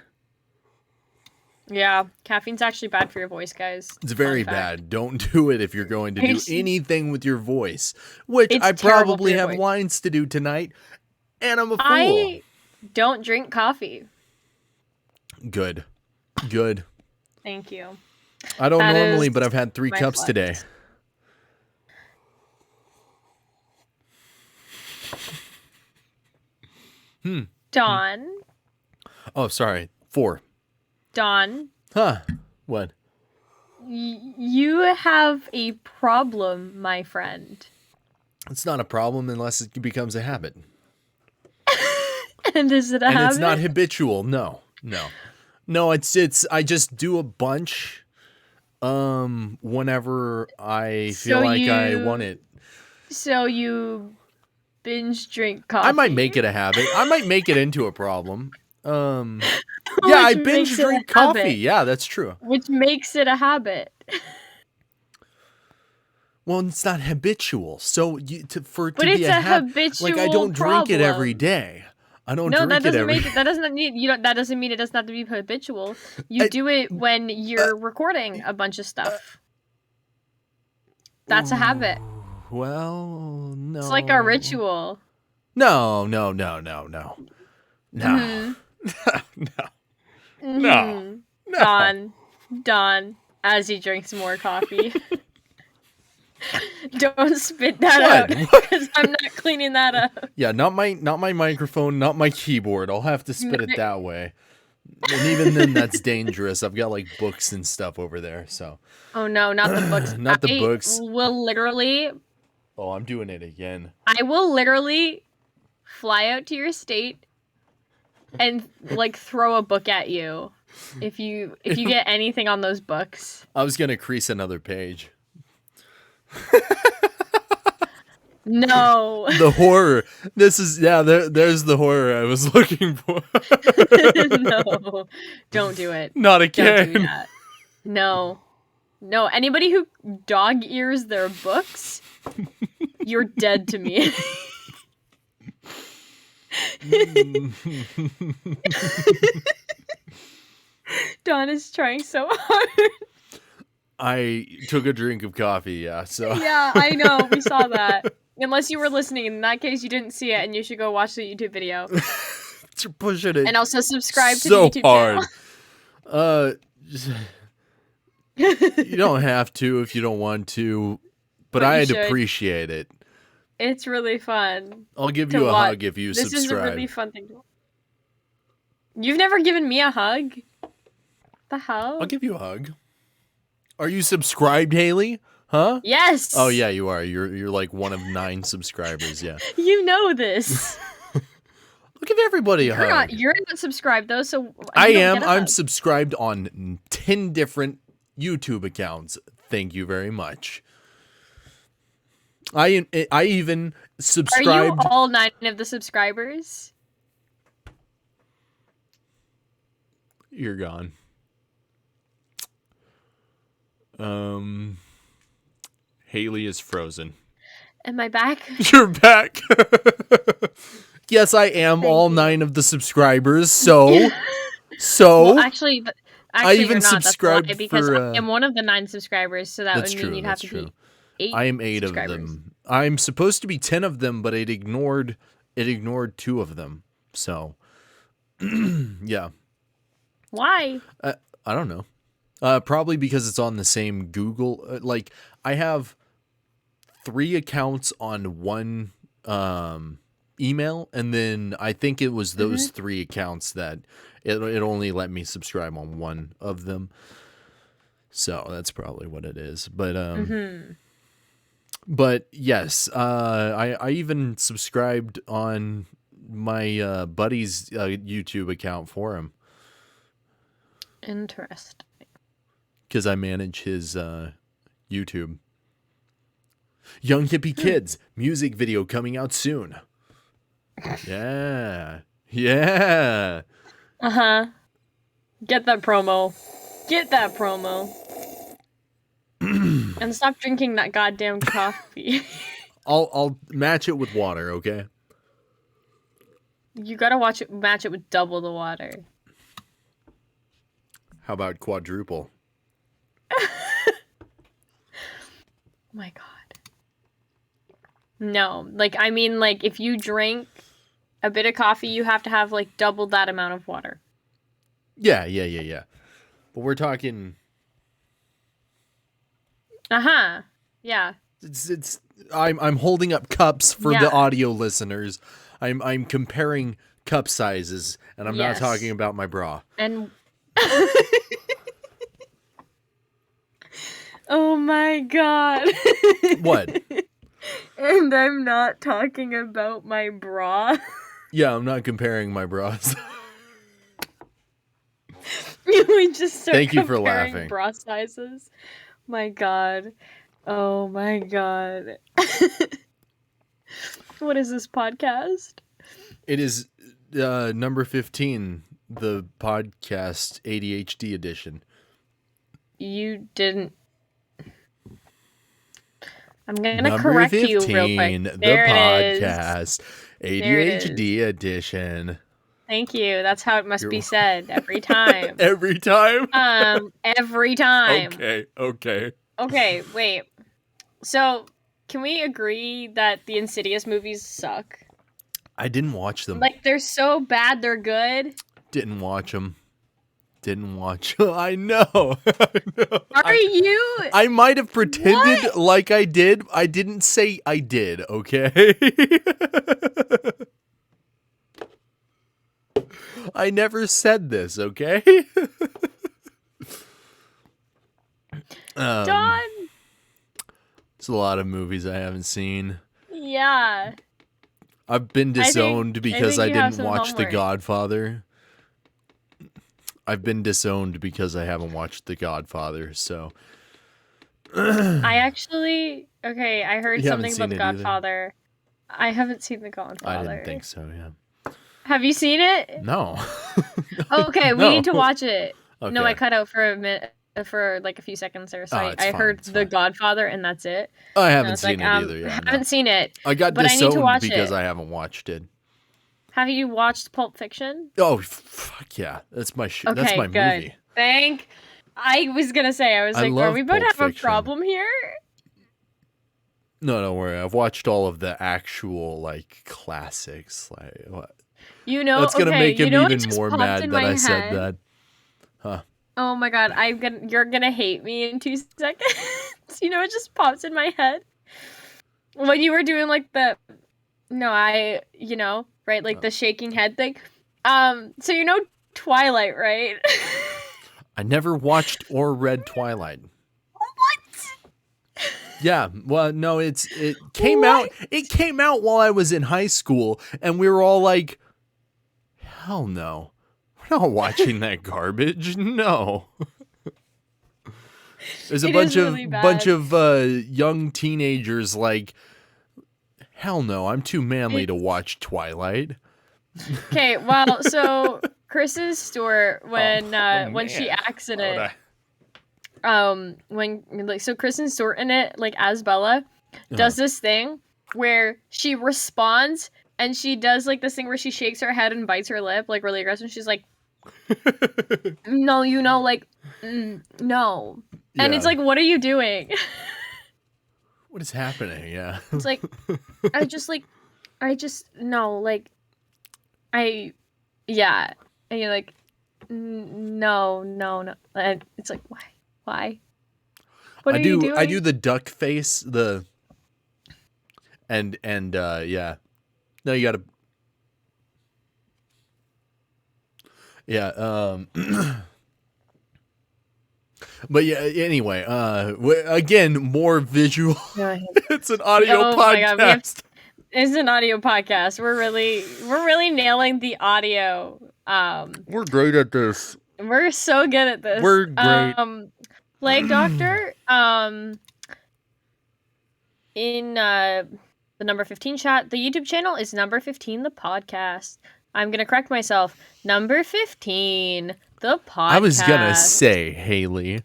Yeah, caffeine's actually bad for your voice, guys. It's very bad. Don't do it if you're going to do anything with your voice, which I probably have lines to do tonight, and I'm a fool. I don't drink coffee. Good. Thank you. I don't normally, but I've had 3 cups today. Dawn. Oh, sorry. 4. Dawn. Huh. What? You have a problem, my friend. It's not a problem unless it becomes a habit. And is it a habit? And it's not habitual. No. It's I just do a bunch whenever I feel I want it. So you binge drink coffee. I might make it a habit. I might make it into a problem. Yeah, I binge drink coffee. Yeah, that's true. Which makes it a habit. Well, it's not habitual. So for it but to it's be a habitual like I don't problem. drink it every day. I don't drink that it doesn't every make it, that doesn't need that doesn't mean it doesn't have to be habitual. You do it when you're recording a bunch of stuff. That's a habit. Well, no. It's like a ritual. No. Mm-hmm. No. Dawn. Don, as he drinks more coffee. Don't spit that out, because I'm not cleaning that up. Yeah, not my microphone, not my keyboard. I'll have to spit it that way. And even then, that's dangerous. I've got like books and stuff over there, so. Oh no, not the books. Not the books. Will literally. Oh, I'm doing it again. I will literally fly out to your state and like throw a book at you if you get anything on those books. I was gonna crease another page. No. The horror. This is there's the horror I was looking for. No. Don't do it. Not again. Don't do that. No. No. Anybody who dog ears their books, you're dead to me. Don is trying so hard. I took a drink of coffee, yeah, so. Yeah, I know. We saw that. Unless you were listening. In that case, you didn't see it, and you should go watch the YouTube video. You're pushing it. And also subscribe to so the YouTube hard. You don't have to if you don't want to, but I'd appreciate it. It's really fun. I'll give you a hug if you subscribe. This is a really fun thing. You've never given me a hug. The hell? I'll give you a hug. Are you subscribed, Haley? Huh? Yes. Oh yeah, you are. You're like one of 9 subscribers. Yeah. You know this. I'll give everybody a hug. You're not subscribed though, so I am. I'm subscribed on 10 different YouTube accounts. Thank you very much. I even subscribed. Are you all 9 of the subscribers? You're gone. Haley is frozen. Am I back? You're back. Yes, I am all 9 of the subscribers. So, well, actually, I even you're not. subscribed That's why, because for. I am one of the 9 subscribers, so that would mean you'd have to be 8. I am 8 of them. I'm supposed to be 10 of them, but it ignored 2 of them. So, yeah. Why? I don't know. Probably because it's on the same Google. Like I have 3 accounts on one email, and then I think it was those 3 accounts that it only let me subscribe on one of them. So that's probably what it is. But but yes, I even subscribed on my buddy's YouTube account for him. Interesting. Because I manage his YouTube. Young Hippie Kids music video coming out soon. Yeah. Yeah. Uh-huh. Get that promo. Get that promo. And stop drinking that goddamn coffee. I'll match it with water, okay? You gotta match it with double the water. How about quadruple? My God. No, like, I mean, like, if you drink a bit of coffee, you have to have, like, double that amount of water. Yeah. But we're talking... Uh-huh. Yeah. It's I'm holding up cups for the audio listeners. I'm comparing cup sizes, and I'm not talking about my bra. And... Oh my God. What? And I'm not talking about my bra. Yeah, I'm not comparing my bras. We just start Thank you for laughing. Bra sizes. My God. Oh my God. What is this podcast? It is number 15, the podcast ADHD edition. You didn't. I'm going to correct you real quick. The there podcast ADHD edition. Thank you. That's how it must be said every time. Every time? Every time. Okay. Okay, wait. So, can we agree that the Insidious movies suck? I didn't watch them. Like, they're so bad, they're good. Didn't watch them. Didn't watch. I know. I know. Are you? I might have pretended like I did. I didn't say I did, okay? I never said this, okay? Don. There's a lot of movies I haven't seen. Yeah. I've been disowned because I didn't watch The homework. Godfather. I've been disowned because I haven't watched The Godfather, so. I actually, I heard You haven't something seen about The it either? Godfather. I haven't seen The I Godfather. didn't think so, yeah. Have you seen it? No. Okay, we No. need to watch it. Okay. No, I cut out for a minute, for like a few seconds there. So it's I fine, heard it's The fine. Godfather, and that's it. I And I haven't was seen like, it either, yeah. I haven't seen it. I got but I need to disowned watch because it. I haven't watched it. Have you watched Pulp Fiction? Oh, fuck yeah. That's my Okay, that's my good. movie. I was gonna say, I was I like, are love we about to Pulp have Fiction. a problem here? No, don't worry. I've watched all of the actual, like, classics. Like, what? You know, That's gonna make him what even just more popped mad in that my I said head? that. Huh. Oh my god, you're gonna hate me in 2 seconds. You know, it just pops in my head. When you were doing like right, like the shaking head thing. So you know Twilight, right? I never watched or read Twilight. What? Yeah, well, no, it came out. It came out while I was in high school, and we were all like, "Hell no, we're not watching that garbage." No. There's a It bunch is of really bad. young teenagers like, "Hell no, I'm too manly to watch Twilight." Okay, well, so Kristen Stewart when she man. acts in Why would it, so Kristen Stewart in it, like as Bella, does this thing where she responds and she does like this thing where she shakes her head and bites her lip like really aggressive. She's like, no, like, no. And it's Yeah. like, what are you doing? What is happening? Yeah. It's like, yeah. And you're like, no. And it's like, why? What are you doing? I do the duck face, and yeah. No, you gotta. Yeah. But yeah. Anyway. Again, more visual. It's an audio Oh my God, podcast. It's an audio podcast. We're really nailing the audio. We're great at this. We're so good at this. We're great. Leg Doctor, in the number 15 chat, the YouTube channel is number 15, the podcast. I'm gonna correct myself. Number 15, the podcast. I was gonna say, Haley,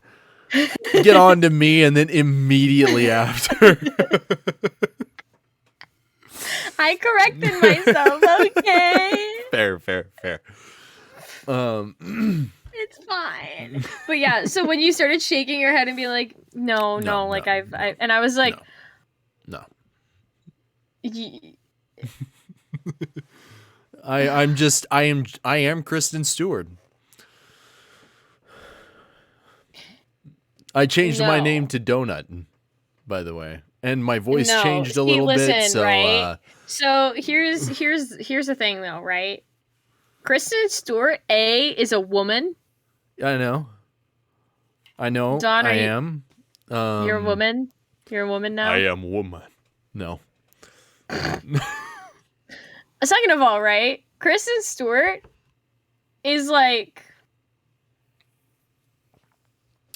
get on to me, and then immediately after. I corrected myself. Okay. Fair. It's fine. But yeah, so when you started shaking your head and being like, no, like no. and I was like, No. y- I am Kristen Stewart. I changed my No. name to Donut, by the way, and my voice No. changed a See, little bit. listen, So, right? So here's the thing though, right? Kristen Stewart, is a woman. I know. Dawn, I am. You're a woman. You're a woman now. I am woman. No. Second of all, right? Kristen Stewart is like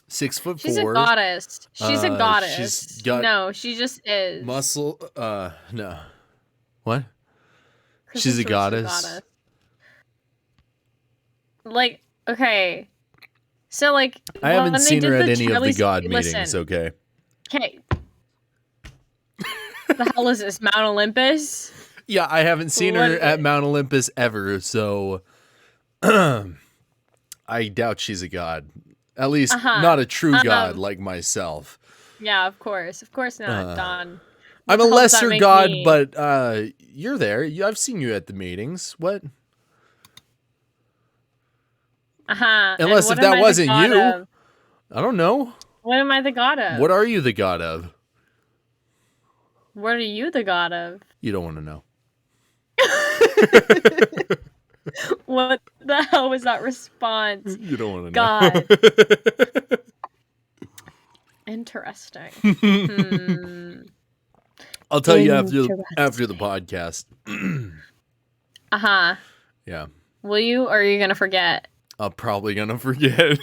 6'4". she's a goddess. She's a goddess. she's got no, she just is. muscle. No. What? Kristen She's a Stewart's goddess. Like, okay. So like I haven't when they seen did her at the any of the Charlie's- God Listen, meetings. Okay. Okay. The hell is this? Mount Olympus? Yeah, I haven't seen her What- at Mount Olympus ever, so I doubt she's a god. At least not a true god like myself. Yeah, of course. Of course not, Don. I'm a the hell does that lesser make god, me? but you're there. I've seen you at the meetings. What? Uh-huh. Unless if that wasn't you. Of? I don't know. What am I the god of? What are you the god of? What are you the god of? You don't want to know. What the hell was that response? You don't want to know. God. Interesting. I'll tell you after the podcast. Uh-huh. Yeah. Will you, or are you gonna forget? I'm probably gonna forget.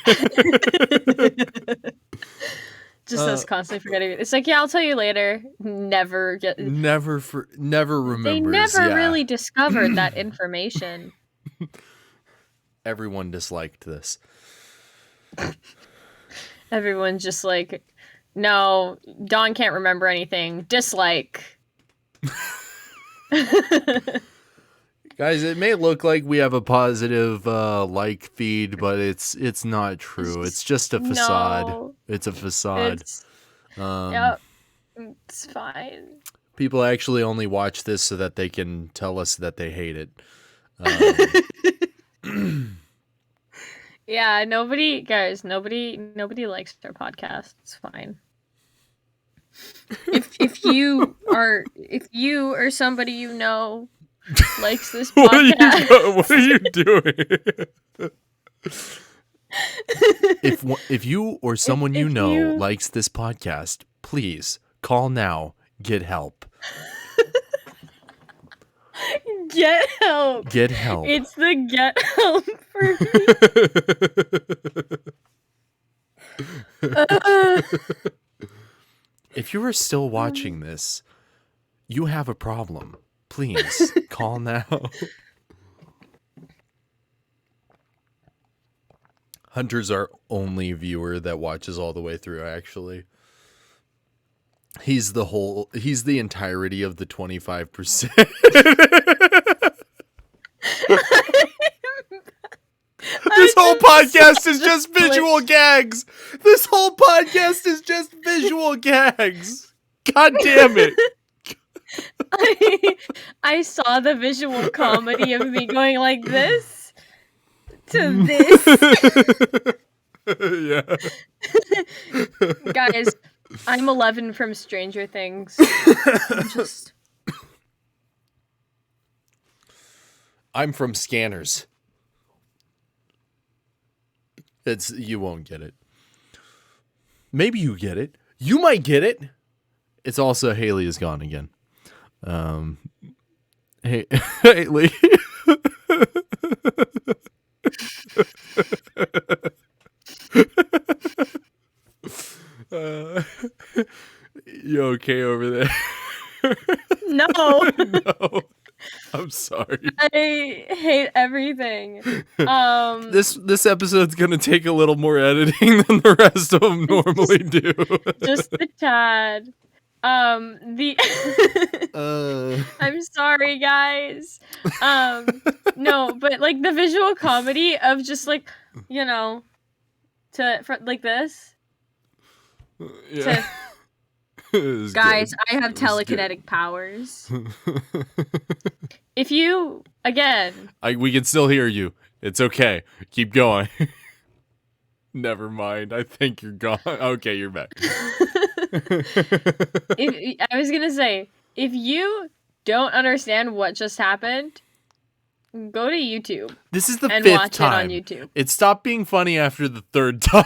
Just us constantly forgetting. It's like, yeah, I'll tell you later. Never remembers. They never really discovered that information. Everyone disliked this. Everyone's just like, no, Dawn can't remember anything. Dislike. Guys, it may look like we have a positive like feed, but it's not true. It's just a facade. No, it's a facade. Yep. It's fine. People actually only watch this so that they can tell us that they hate it. Yeah, nobody likes our podcast. It's fine. If you or somebody you know likes this podcast. What are you doing? If you or someone you know likes this podcast, please call now. Get help. Get help. Get help. It's the get help for me. If you are still watching this, you have a problem. Please call now. Hunter's our only viewer that watches all the way through, actually. He's the entirety of the 25%. This whole podcast is just visual gags. This whole podcast is just visual gags. God damn it. I saw the visual comedy of me going like this to this. Yeah. Guys, I'm 11 from Stranger Things. I'm from Scanners. You won't get it. Maybe you get it. You might get it. It's also Haley is gone again. Hey, Haley. You okay over there? No. No. I'm sorry. I hate everything. This episode's gonna take a little more editing than the rest of them normally do. Just a tad. I'm sorry, guys. No, but like the visual comedy of just like, you know, like this. Yeah. Guys, good. I have telekinetic powers. If you, again... we can still hear you. It's okay. Keep going. Never mind. I think you're gone. Okay, you're back. I was gonna say, if you don't understand what just happened, go to YouTube. This is the and 5th watch time. It on YouTube. It stopped being funny after the 3rd time.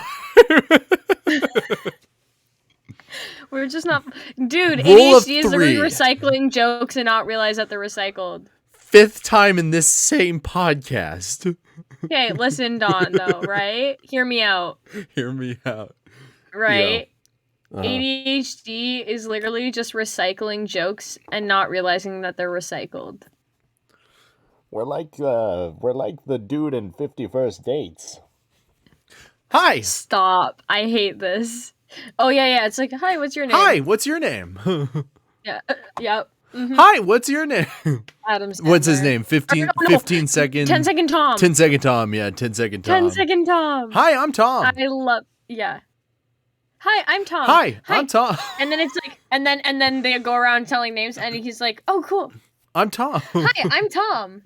We're just not... Dude, Rule ADHD is literally recycling jokes and not realize that they're recycled. 5th time in this same podcast. Okay, listen, Dawn, though, right? Hear me out. Hear me out. Right? ADHD is literally just recycling jokes and not realizing that they're recycled. We're like the dude in 50 First Dates. Hi. Stop. I hate this. Oh, yeah. It's like, hi, what's your name? Hi, what's your name? Yeah. Yep. Mm-hmm. Hi, what's your name? Adam Sandler. What's his name? 15 second. 10 second Tom. 10 second Tom. Yeah, 10 second Tom. 10 second Tom. Hi, I'm Tom. Yeah. Hi, I'm Tom. Hi, I'm Tom. And then it's like, and then they go around telling names, and he's like, oh, cool. I'm Tom. Hi, I'm Tom.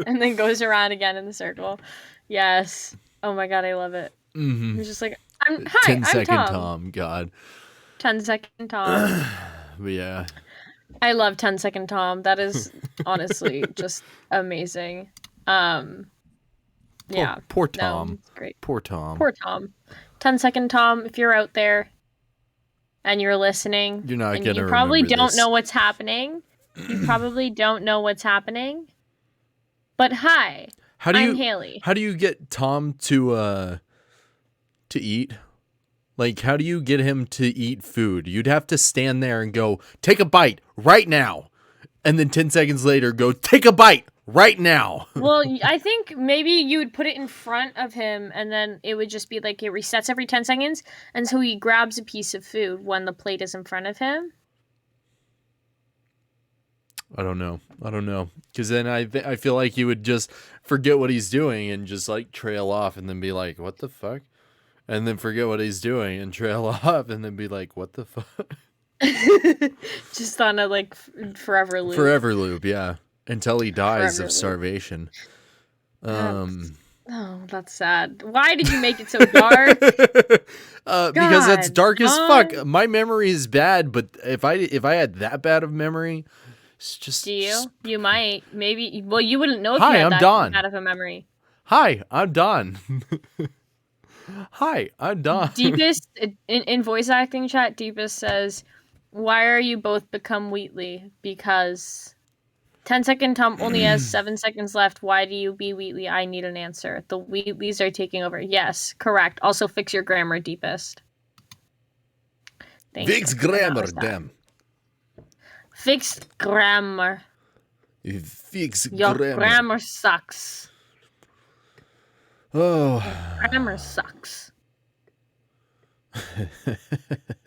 And then goes around again in the circle. Yes. Oh my god, I love it. Mm-hmm. He's just like, hi, I'm 10-second Tom. Tom. God. 10-second Tom. But yeah. I love 10-second Tom. That is honestly just amazing. Yeah. Poor No, Tom. it's great. Poor Tom. Poor Tom. 10-second Tom, if you're out there and you're listening, You're not and gonna you probably remember don't this. know what's happening. You probably don't know what's happening. But hi, I'm Haley. How do you get Tom to eat? Like, how do you get him to eat food? You'd have to stand there and go, take a bite right now. And then 10 seconds later, go, take a bite right now. Well, I think maybe you would put it in front of him, and then it would just be like it resets every 10 seconds. And so he grabs a piece of food when the plate is in front of him. I don't know. Because then I feel like he would just forget what he's doing and just like trail off and then be like, what the fuck? And then forget what he's doing and trail off and then be like, what the fuck? Just on a like forever loop. Forever loop, yeah. Until he dies Forever of loop. starvation. Oh, that's sad. Why did you make it so dark? Because that's dark as God. fuck. My memory is bad, but if I had that bad of memory, it's just. Do you? You might. Maybe. Well, you wouldn't know if Hi, you had I'm that Don. bad of a memory. Hi, I'm Don. Hi, I'm Don. Deepest in voice acting chat, Deepest says, "Why are you both become Wheatley? Because 10-second Tom only has 7 seconds left. Why do you be Wheatley? I need an answer. The Wheatleys are taking over." Yes, correct. Also, fix your grammar, Deepest. Thank Fix you. That grammar, was that. damn. Fix grammar. Fix Your grammar. grammar sucks. Oh. Grammar sucks.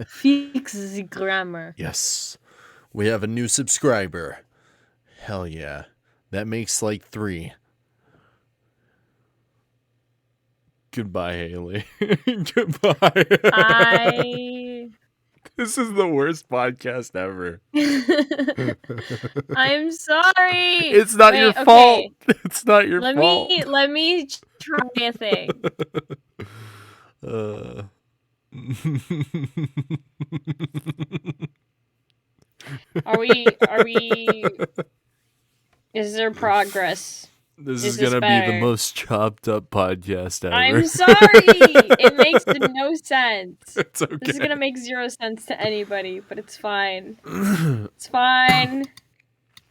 Fix the grammar. Yes. We have a new subscriber. Hell yeah. That makes like 3. Goodbye, Haley. Goodbye. This is the worst podcast ever. I'm sorry. It's not your fault. It's not your fault. Let me try a thing. Are we is there progress? This is gonna be the most chopped up podcast ever. I'm sorry. It makes no sense. It's okay. This is gonna make 0 sense to anybody, but it's fine. It's fine.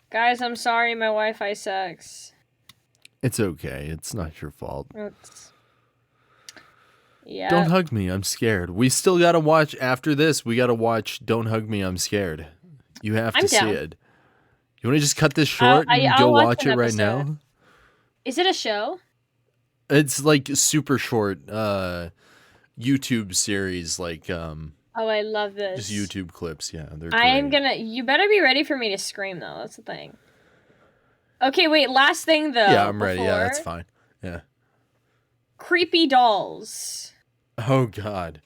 Guys, I'm sorry my Wi-Fi sucks. It's okay. It's not your fault. Yeah. Don't hug me. I'm scared. We still gotta watch after this. We gotta watch Don't Hug Me. I'm Scared. You have to see it. You want to just cut this short and I'll go watch watch it an right episode. now? Is it a show? It's like super short YouTube series, like Oh, I love this. just YouTube clips. Yeah, they're great. You better be ready for me to scream though. That's the thing. Okay, wait. Last thing though. Yeah, I'm ready. Yeah, that's fine. Yeah. Creepy dolls. Oh God.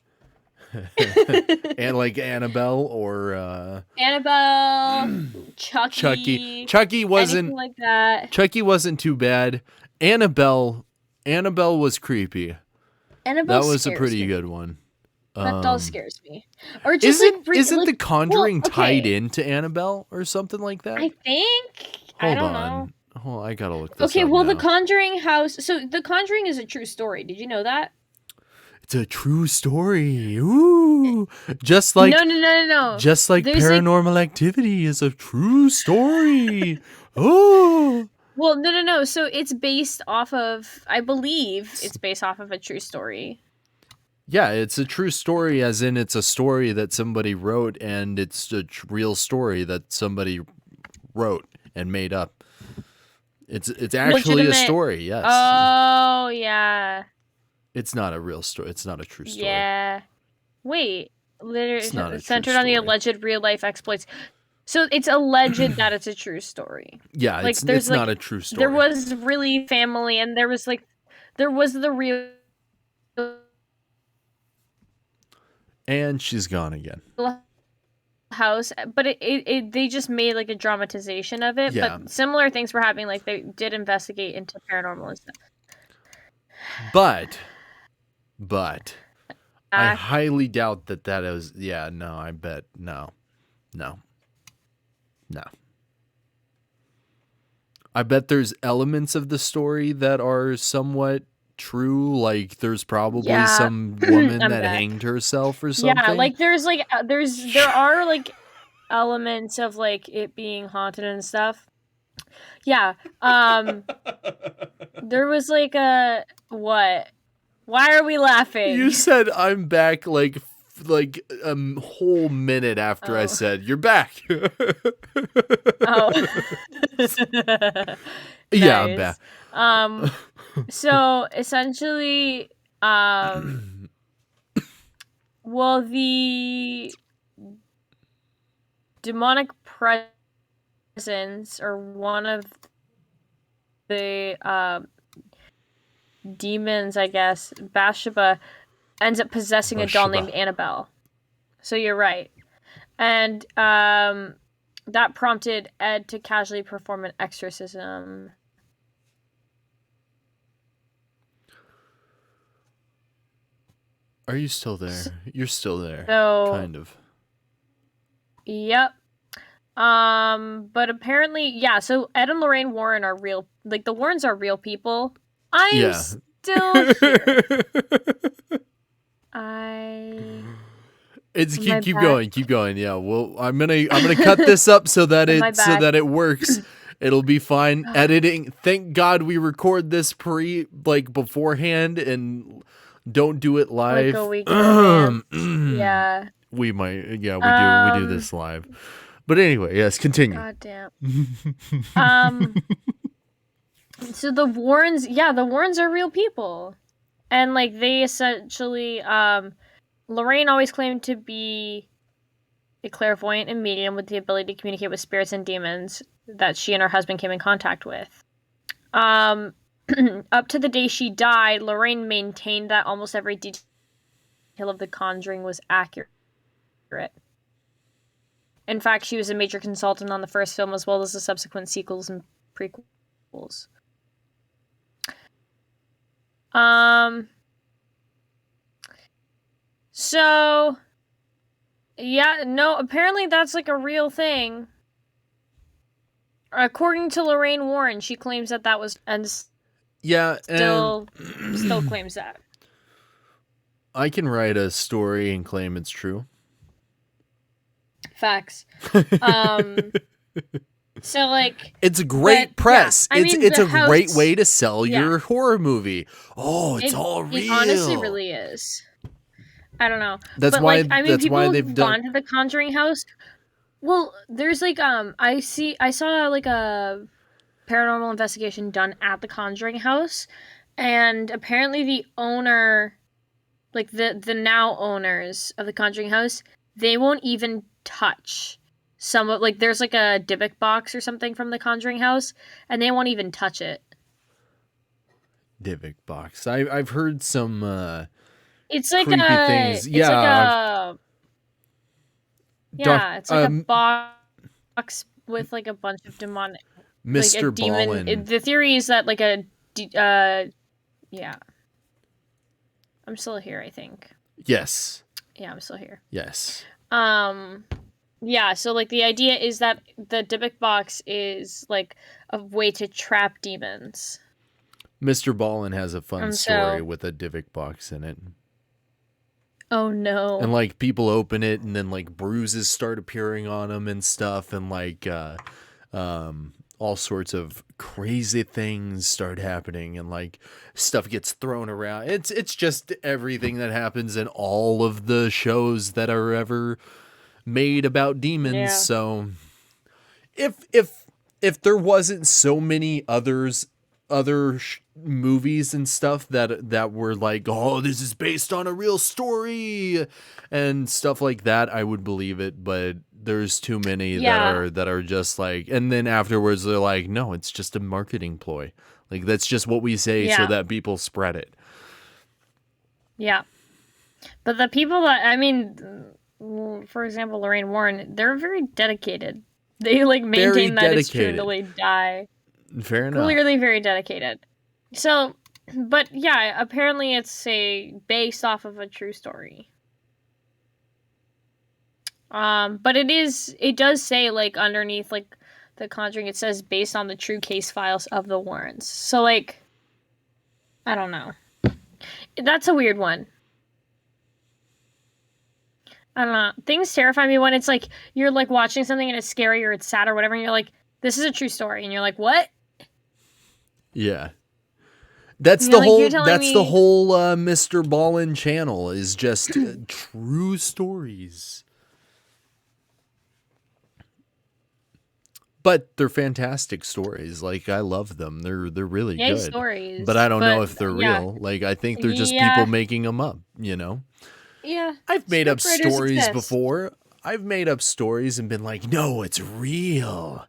And like Annabelle or Annabelle, Chucky. Chucky wasn't anything like that. Chucky wasn't too bad. Annabelle was creepy. Annabelle That was a scares pretty me. good one. That doll scares me. Or just Isn't The Conjuring well, okay. tied into Annabelle or something like that? I think. I don't know. Oh, I gotta look this Okay, up well, now. The Conjuring house. So, The Conjuring is a true story. Did you know that? It's a true story. Ooh, just like No. Just like There's Paranormal Activity is a true story. Oh. Well, no. So it's based off of, I believe, it's based off of a true story. Yeah, it's a true story, as in it's a story that somebody wrote, and it's a real story that somebody wrote and made up. It's actually a story. Yes. Oh yeah. It's not a real story. It's not a true story. Yeah. Wait. Literally, It's not a it's true centered on the story. alleged real life exploits. So it's alleged that it's a true story. Yeah, Like, it's there's, not a true story. There was really family, and there was the real And she's gone again. house, but it they just made like a dramatization of it. Yeah. But similar things were happening. Like they did investigate into paranormal and stuff. But I highly doubt that is. Yeah, no, I bet no. I bet there's elements of the story that are somewhat true. Like there's probably some woman that hanged herself or something. Yeah, like there are like elements of like it being haunted and stuff. Yeah. There was like a what? Why are we laughing? You said I'm back like a whole minute after I said you're back. Oh. Yeah, I'm back. So essentially, well, the demonic presence or one of the demons, I guess, Bathsheba, ends up possessing a doll named Annabelle. So you're right. And that prompted Ed to casually perform an exorcism. Are you still there? You're still there. So, kind of. Yep. But apparently, yeah, so Ed and Lorraine Warren are real, like the Warrens are real people. I'm still here. It's keep going. Yeah, well, I'm gonna cut this up so that it works. It'll be fine. Editing. Thank God we record this beforehand and don't do it live. Like a week in advance. Yeah. We might. Yeah, we do this live. But anyway, yes, continue. God damn. So the Warrens are real people. And like they essentially Lorraine always claimed to be a clairvoyant and medium with the ability to communicate with spirits and demons that she and her husband came in contact with. Up to the day she died, Lorraine maintained that almost every detail of The Conjuring was accurate. In fact, she was a major consultant on the first film as well as the subsequent sequels and prequels. So, yeah, no, apparently that's like a real thing. According to Lorraine Warren, she claims that was, and still claims that. I can write a story and claim it's true. Facts. So like it's great press. Yeah, it's a great way to sell your horror movie. Oh, it's all real. It honestly really is. I don't know. That's why people they've gone to the Conjuring house. Well, there's like I saw like a paranormal investigation done at the Conjuring house, and apparently the owner, like the now owners of the Conjuring house, they won't even touch some of, like, there's like a Dybbuk box or something from the Conjuring house, and they won't even touch it. Dybbuk box. I've heard some it's like creepy things. It's like a box with like a bunch of demonic, Mr. Like a demon. Ballin. The theory is that like yeah. I'm still here, I think. Yes. Yeah, I'm still here. Yes. Yeah, so like the idea is that the Dybbuk box is like a way to trap demons. Mr. Ballin has a fun story with a Dybbuk box in it. Oh no. And like people open it and then like bruises start appearing on them and stuff, and like all sorts of crazy things start happening, and like stuff gets thrown around. It's just everything that happens in all of the shows that are ever made about demons. Yeah. So if there wasn't so many other movies and stuff that were like, oh, this is based on a real story and stuff like that, I would believe it. But there's too many that are just like, and then afterwards they're like, no, it's just a marketing ploy. Like that's just what we say so that people spread it. Yeah. But the people that, I mean, for example, Lorraine Warren, they're very dedicated. They like maintain that it's true until they die. Fair enough. Clearly very dedicated. So But yeah, apparently it's based off of a true story. But it does say, like, underneath, like, The Conjuring, it says based on the true case files of the Warrens. So, like, I don't know. That's a weird one. I don't know. Things terrify me when it's like you're like watching something and it's scary or it's sad or whatever, and you're like, "This is a true story," and you're like, "What?" Yeah. That's You're the like, whole. you're telling That's the me- whole Mr. Ballin channel is just true stories. But they're fantastic stories. Like, I love them. They're really Yay, good. stories. But I don't know if they're yeah. real. Like, I think they're just Yeah. people making them up. You know. Yeah. I've made up Scriptwriters stories exist. before. I've made up stories and been like, no, it's real.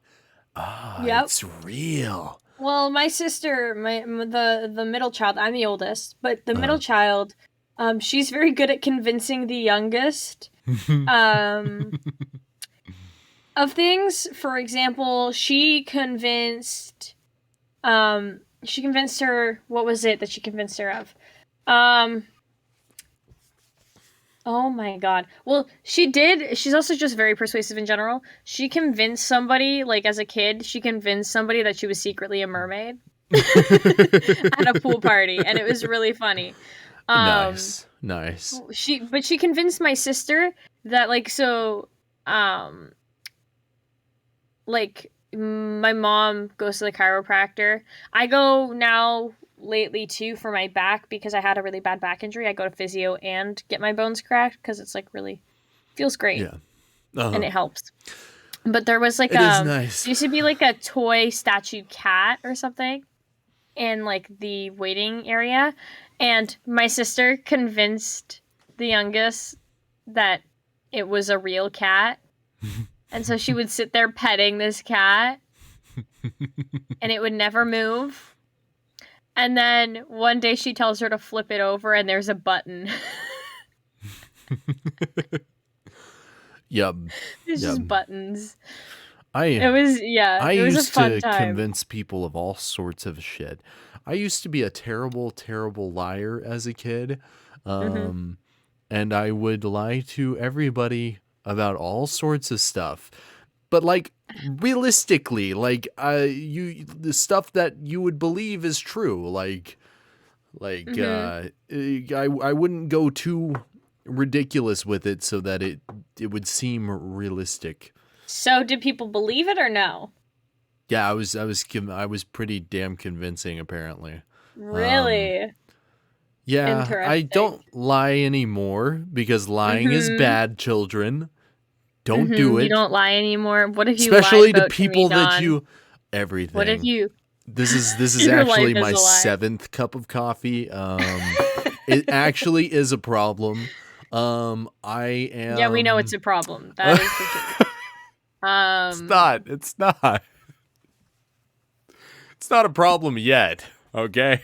Yep. It's real. Well, my sister, the middle child, I'm the oldest, but the middle child, she's very good at convincing the youngest of things. For example, she convinced her, what was it that she convinced her of? Oh my god. Well, she's also just very persuasive in general. She convinced somebody, like, as a kid, she convinced somebody that she was secretly a mermaid at a pool party, and it was really funny. Nice. She convinced my sister that, like, like, my mom goes to the chiropractor. I go now lately too for my back because I had a really bad back injury. I go to physio and get my bones cracked because it's, like, really feels great. Yeah. And it helps. But there was, like, It is nice. There used to be, like, a toy statue cat or something in, like, the waiting area, and my sister convinced the youngest that it was a real cat. And so she would sit there petting this cat and it would never move. And then one day she tells her to flip it over and there's a button. Yep. It's just buttons. I was a fun to time. convince people of all sorts of shit. I used to be a terrible, terrible liar as a kid. And I would lie to everybody about all sorts of stuff. But, like, realistically, like, the stuff that you would believe is true. I wouldn't go too ridiculous with it so that it would seem realistic. So did people believe it or no? Yeah, I was pretty damn convincing, apparently. Really? Yeah, I don't lie anymore because lying is bad, children. Don't do it. You don't lie anymore. What if you especially lied to about people me, that Don? you everything. What if you? This is Your actually life my is a lie. 7th cup of coffee. It actually is a problem. I am. Yeah, we know it's a problem. That is for sure. It's not. It's not a problem yet. Okay.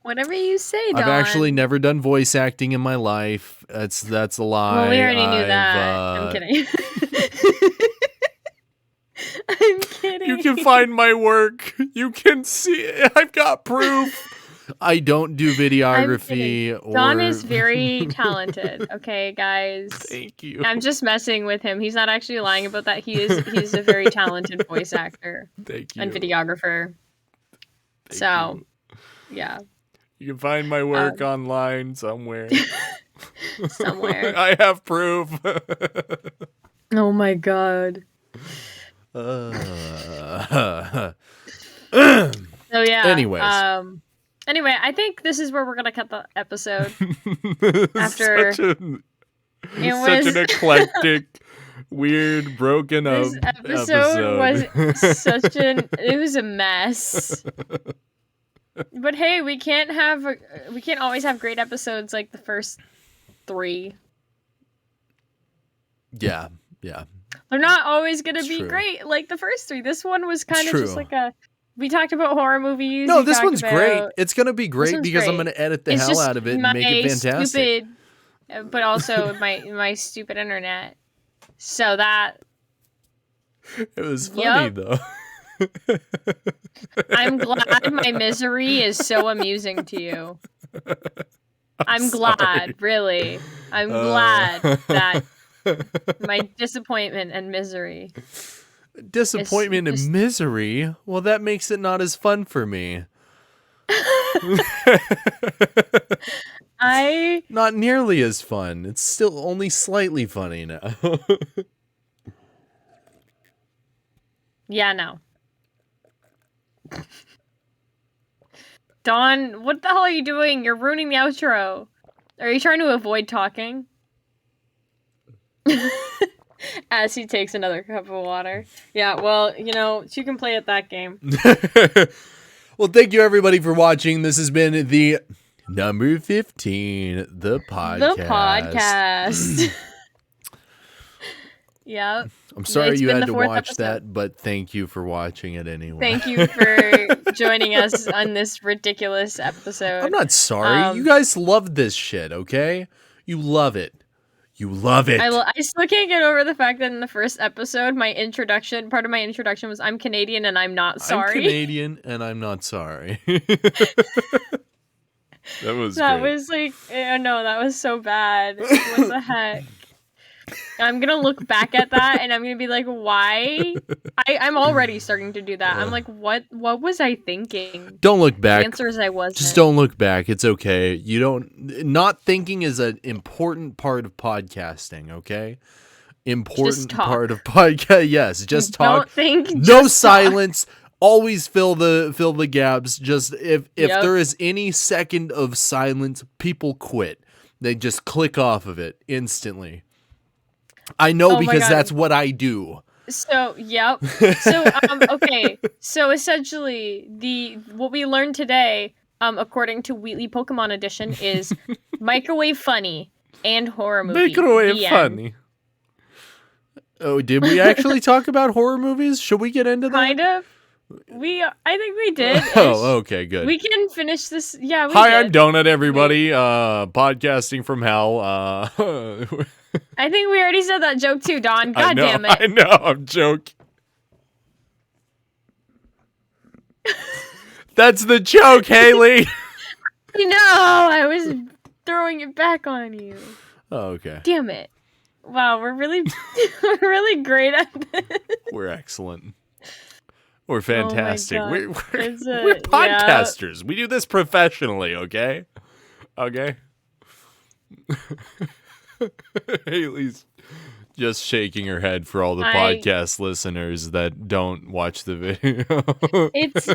Whatever you say, Don. I've actually never done voice acting in my life. That's a lie. Well, we already knew that. I'm kidding. I'm kidding. You can find my work. You can see. I've got proof. I don't do videography. Don is very talented. Okay, guys. Thank you. I'm just messing with him. He's not actually lying about that. He's a very talented voice actor. Thank you. And videographer. Thank you. Yeah. You can find my work online somewhere. Somewhere. I have proof. Oh my god. So yeah. Anyways. Anyway, I think this is where we're gonna cut the episode. After such an eclectic, weir't broken up this episode was it was a mess. But hey, we can't always have great episodes like the first 3. Yeah. They're not always gonna be true. great like the first 3. This one was kind of just like we talked about horror movies. No, this one's great. It's gonna be great because I'm great. gonna edit the hell out of it and make it fantastic. Stupid, but also my stupid internet. So that it was funny though. I'm glad my misery is so amusing to you. I'm glad, really. I'm glad that my disappointment and misery. Disappointment It's just- and misery? Well, that makes it not as fun for me. Not nearly as fun. It's still only slightly funny now. Yeah, no. Dawn, what the hell are you doing? You're ruining the outro. Are you trying to avoid talking? As he takes another cup of water. Yeah, well, you can play at that game. Well, thank you everybody for watching. This has been the number 15, the podcast. The podcast. Yep. I'm sorry It's you been had the to fourth watch episode. that, but thank you for watching it anyway. Thank you for joining us on this ridiculous episode. I'm not sorry. You guys love this shit, okay? You love it. You love it. I still can't get over the fact that in the first episode, part of my introduction was I'm Canadian and I'm not sorry. I'm Canadian and I'm not sorry. That was That great. was like, no, that was so bad. What the heck? I'm gonna look back at that and I'm gonna be like, why? I'm already starting to do that. I'm like, what was I thinking? Don't look back. The answer is I wasn't. Just don't look back. It's okay. Not thinking is an important part of podcasting, okay? Important talk. part of podcast. Yes, just talk. Don't think. No just silence. Always fill the gaps. Just if Yep. there is any second of silence, people quit. They just click off of it instantly. I know Oh my because God. that's what I do. So, yep. So, okay. So essentially, what we learned today, according to Wheatley Pokemon Edition, is microwave funny and horror movie. Microwave The end. funny. Oh, did we actually talk about horror movies? Should we get into that? Kind of. I think we did. Oh, okay, good. We can finish this. Yeah, we Hi, did. I'm Donut, everybody. Podcasting from hell. I think we already said that joke too, Don. God I know, damn it. I know, I'm joking. That's the joke, Haley. No, I was throwing it back on you. Oh, okay. Damn it. Wow, we're really great at this. We're excellent. We're fantastic. God. We're Yeah. podcasters. We do this professionally, okay? Okay? Haley's just shaking her head for all the podcast listeners that don't watch the video. It's,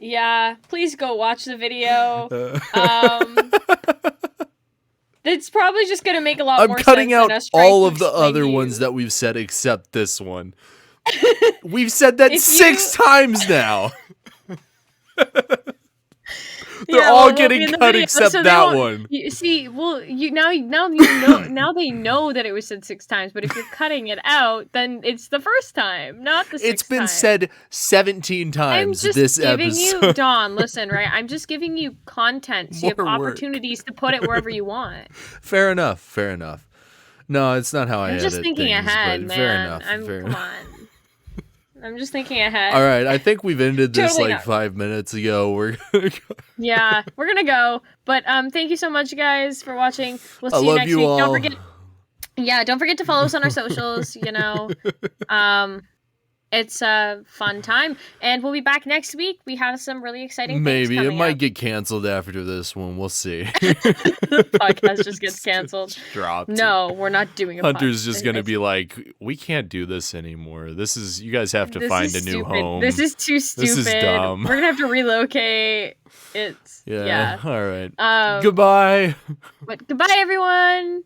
yeah, please go watch the video. It's probably just going to make a lot more sense. I'm cutting out than us trying all to of the explain other to you. ones that we've said except this one. We've said that 6 times now. They're all they'll be getting in the cut video, except so they that won't- one. You see, well, now you know now they know that it was said 6 times. But if you're cutting it out, then it's the first time, not the 6th time. It's been said 17 I'm times just this giving episode. you, Dawn. Listen, right? I'm just giving you content, so you have More work. opportunities to put it wherever you want. Fair enough. Fair enough. No, it's not how I I'm edit just thinking things, ahead, but man. fair enough. Come enough. on. I'm just thinking ahead. All right, I think we've ended this Totally like not. 5 minutes ago. We're gonna go. Yeah, we're gonna go. But thank you so much, guys, for watching. We'll I see you love next you week. all. Don't forget to follow us on our socials. It's a fun time, and we'll be back next week. We have some really exciting things Maybe it coming might up. get canceled after this one. We'll see. The podcast just gets canceled. Dropped. No, we're not doing a Hunter's podcast. just gonna be like, we can't do this anymore. You guys have to This find is a new stupid. home. This is too stupid. is dumb. We're gonna have to relocate. It's yeah. All right. Um, Goodbye. But goodbye, everyone.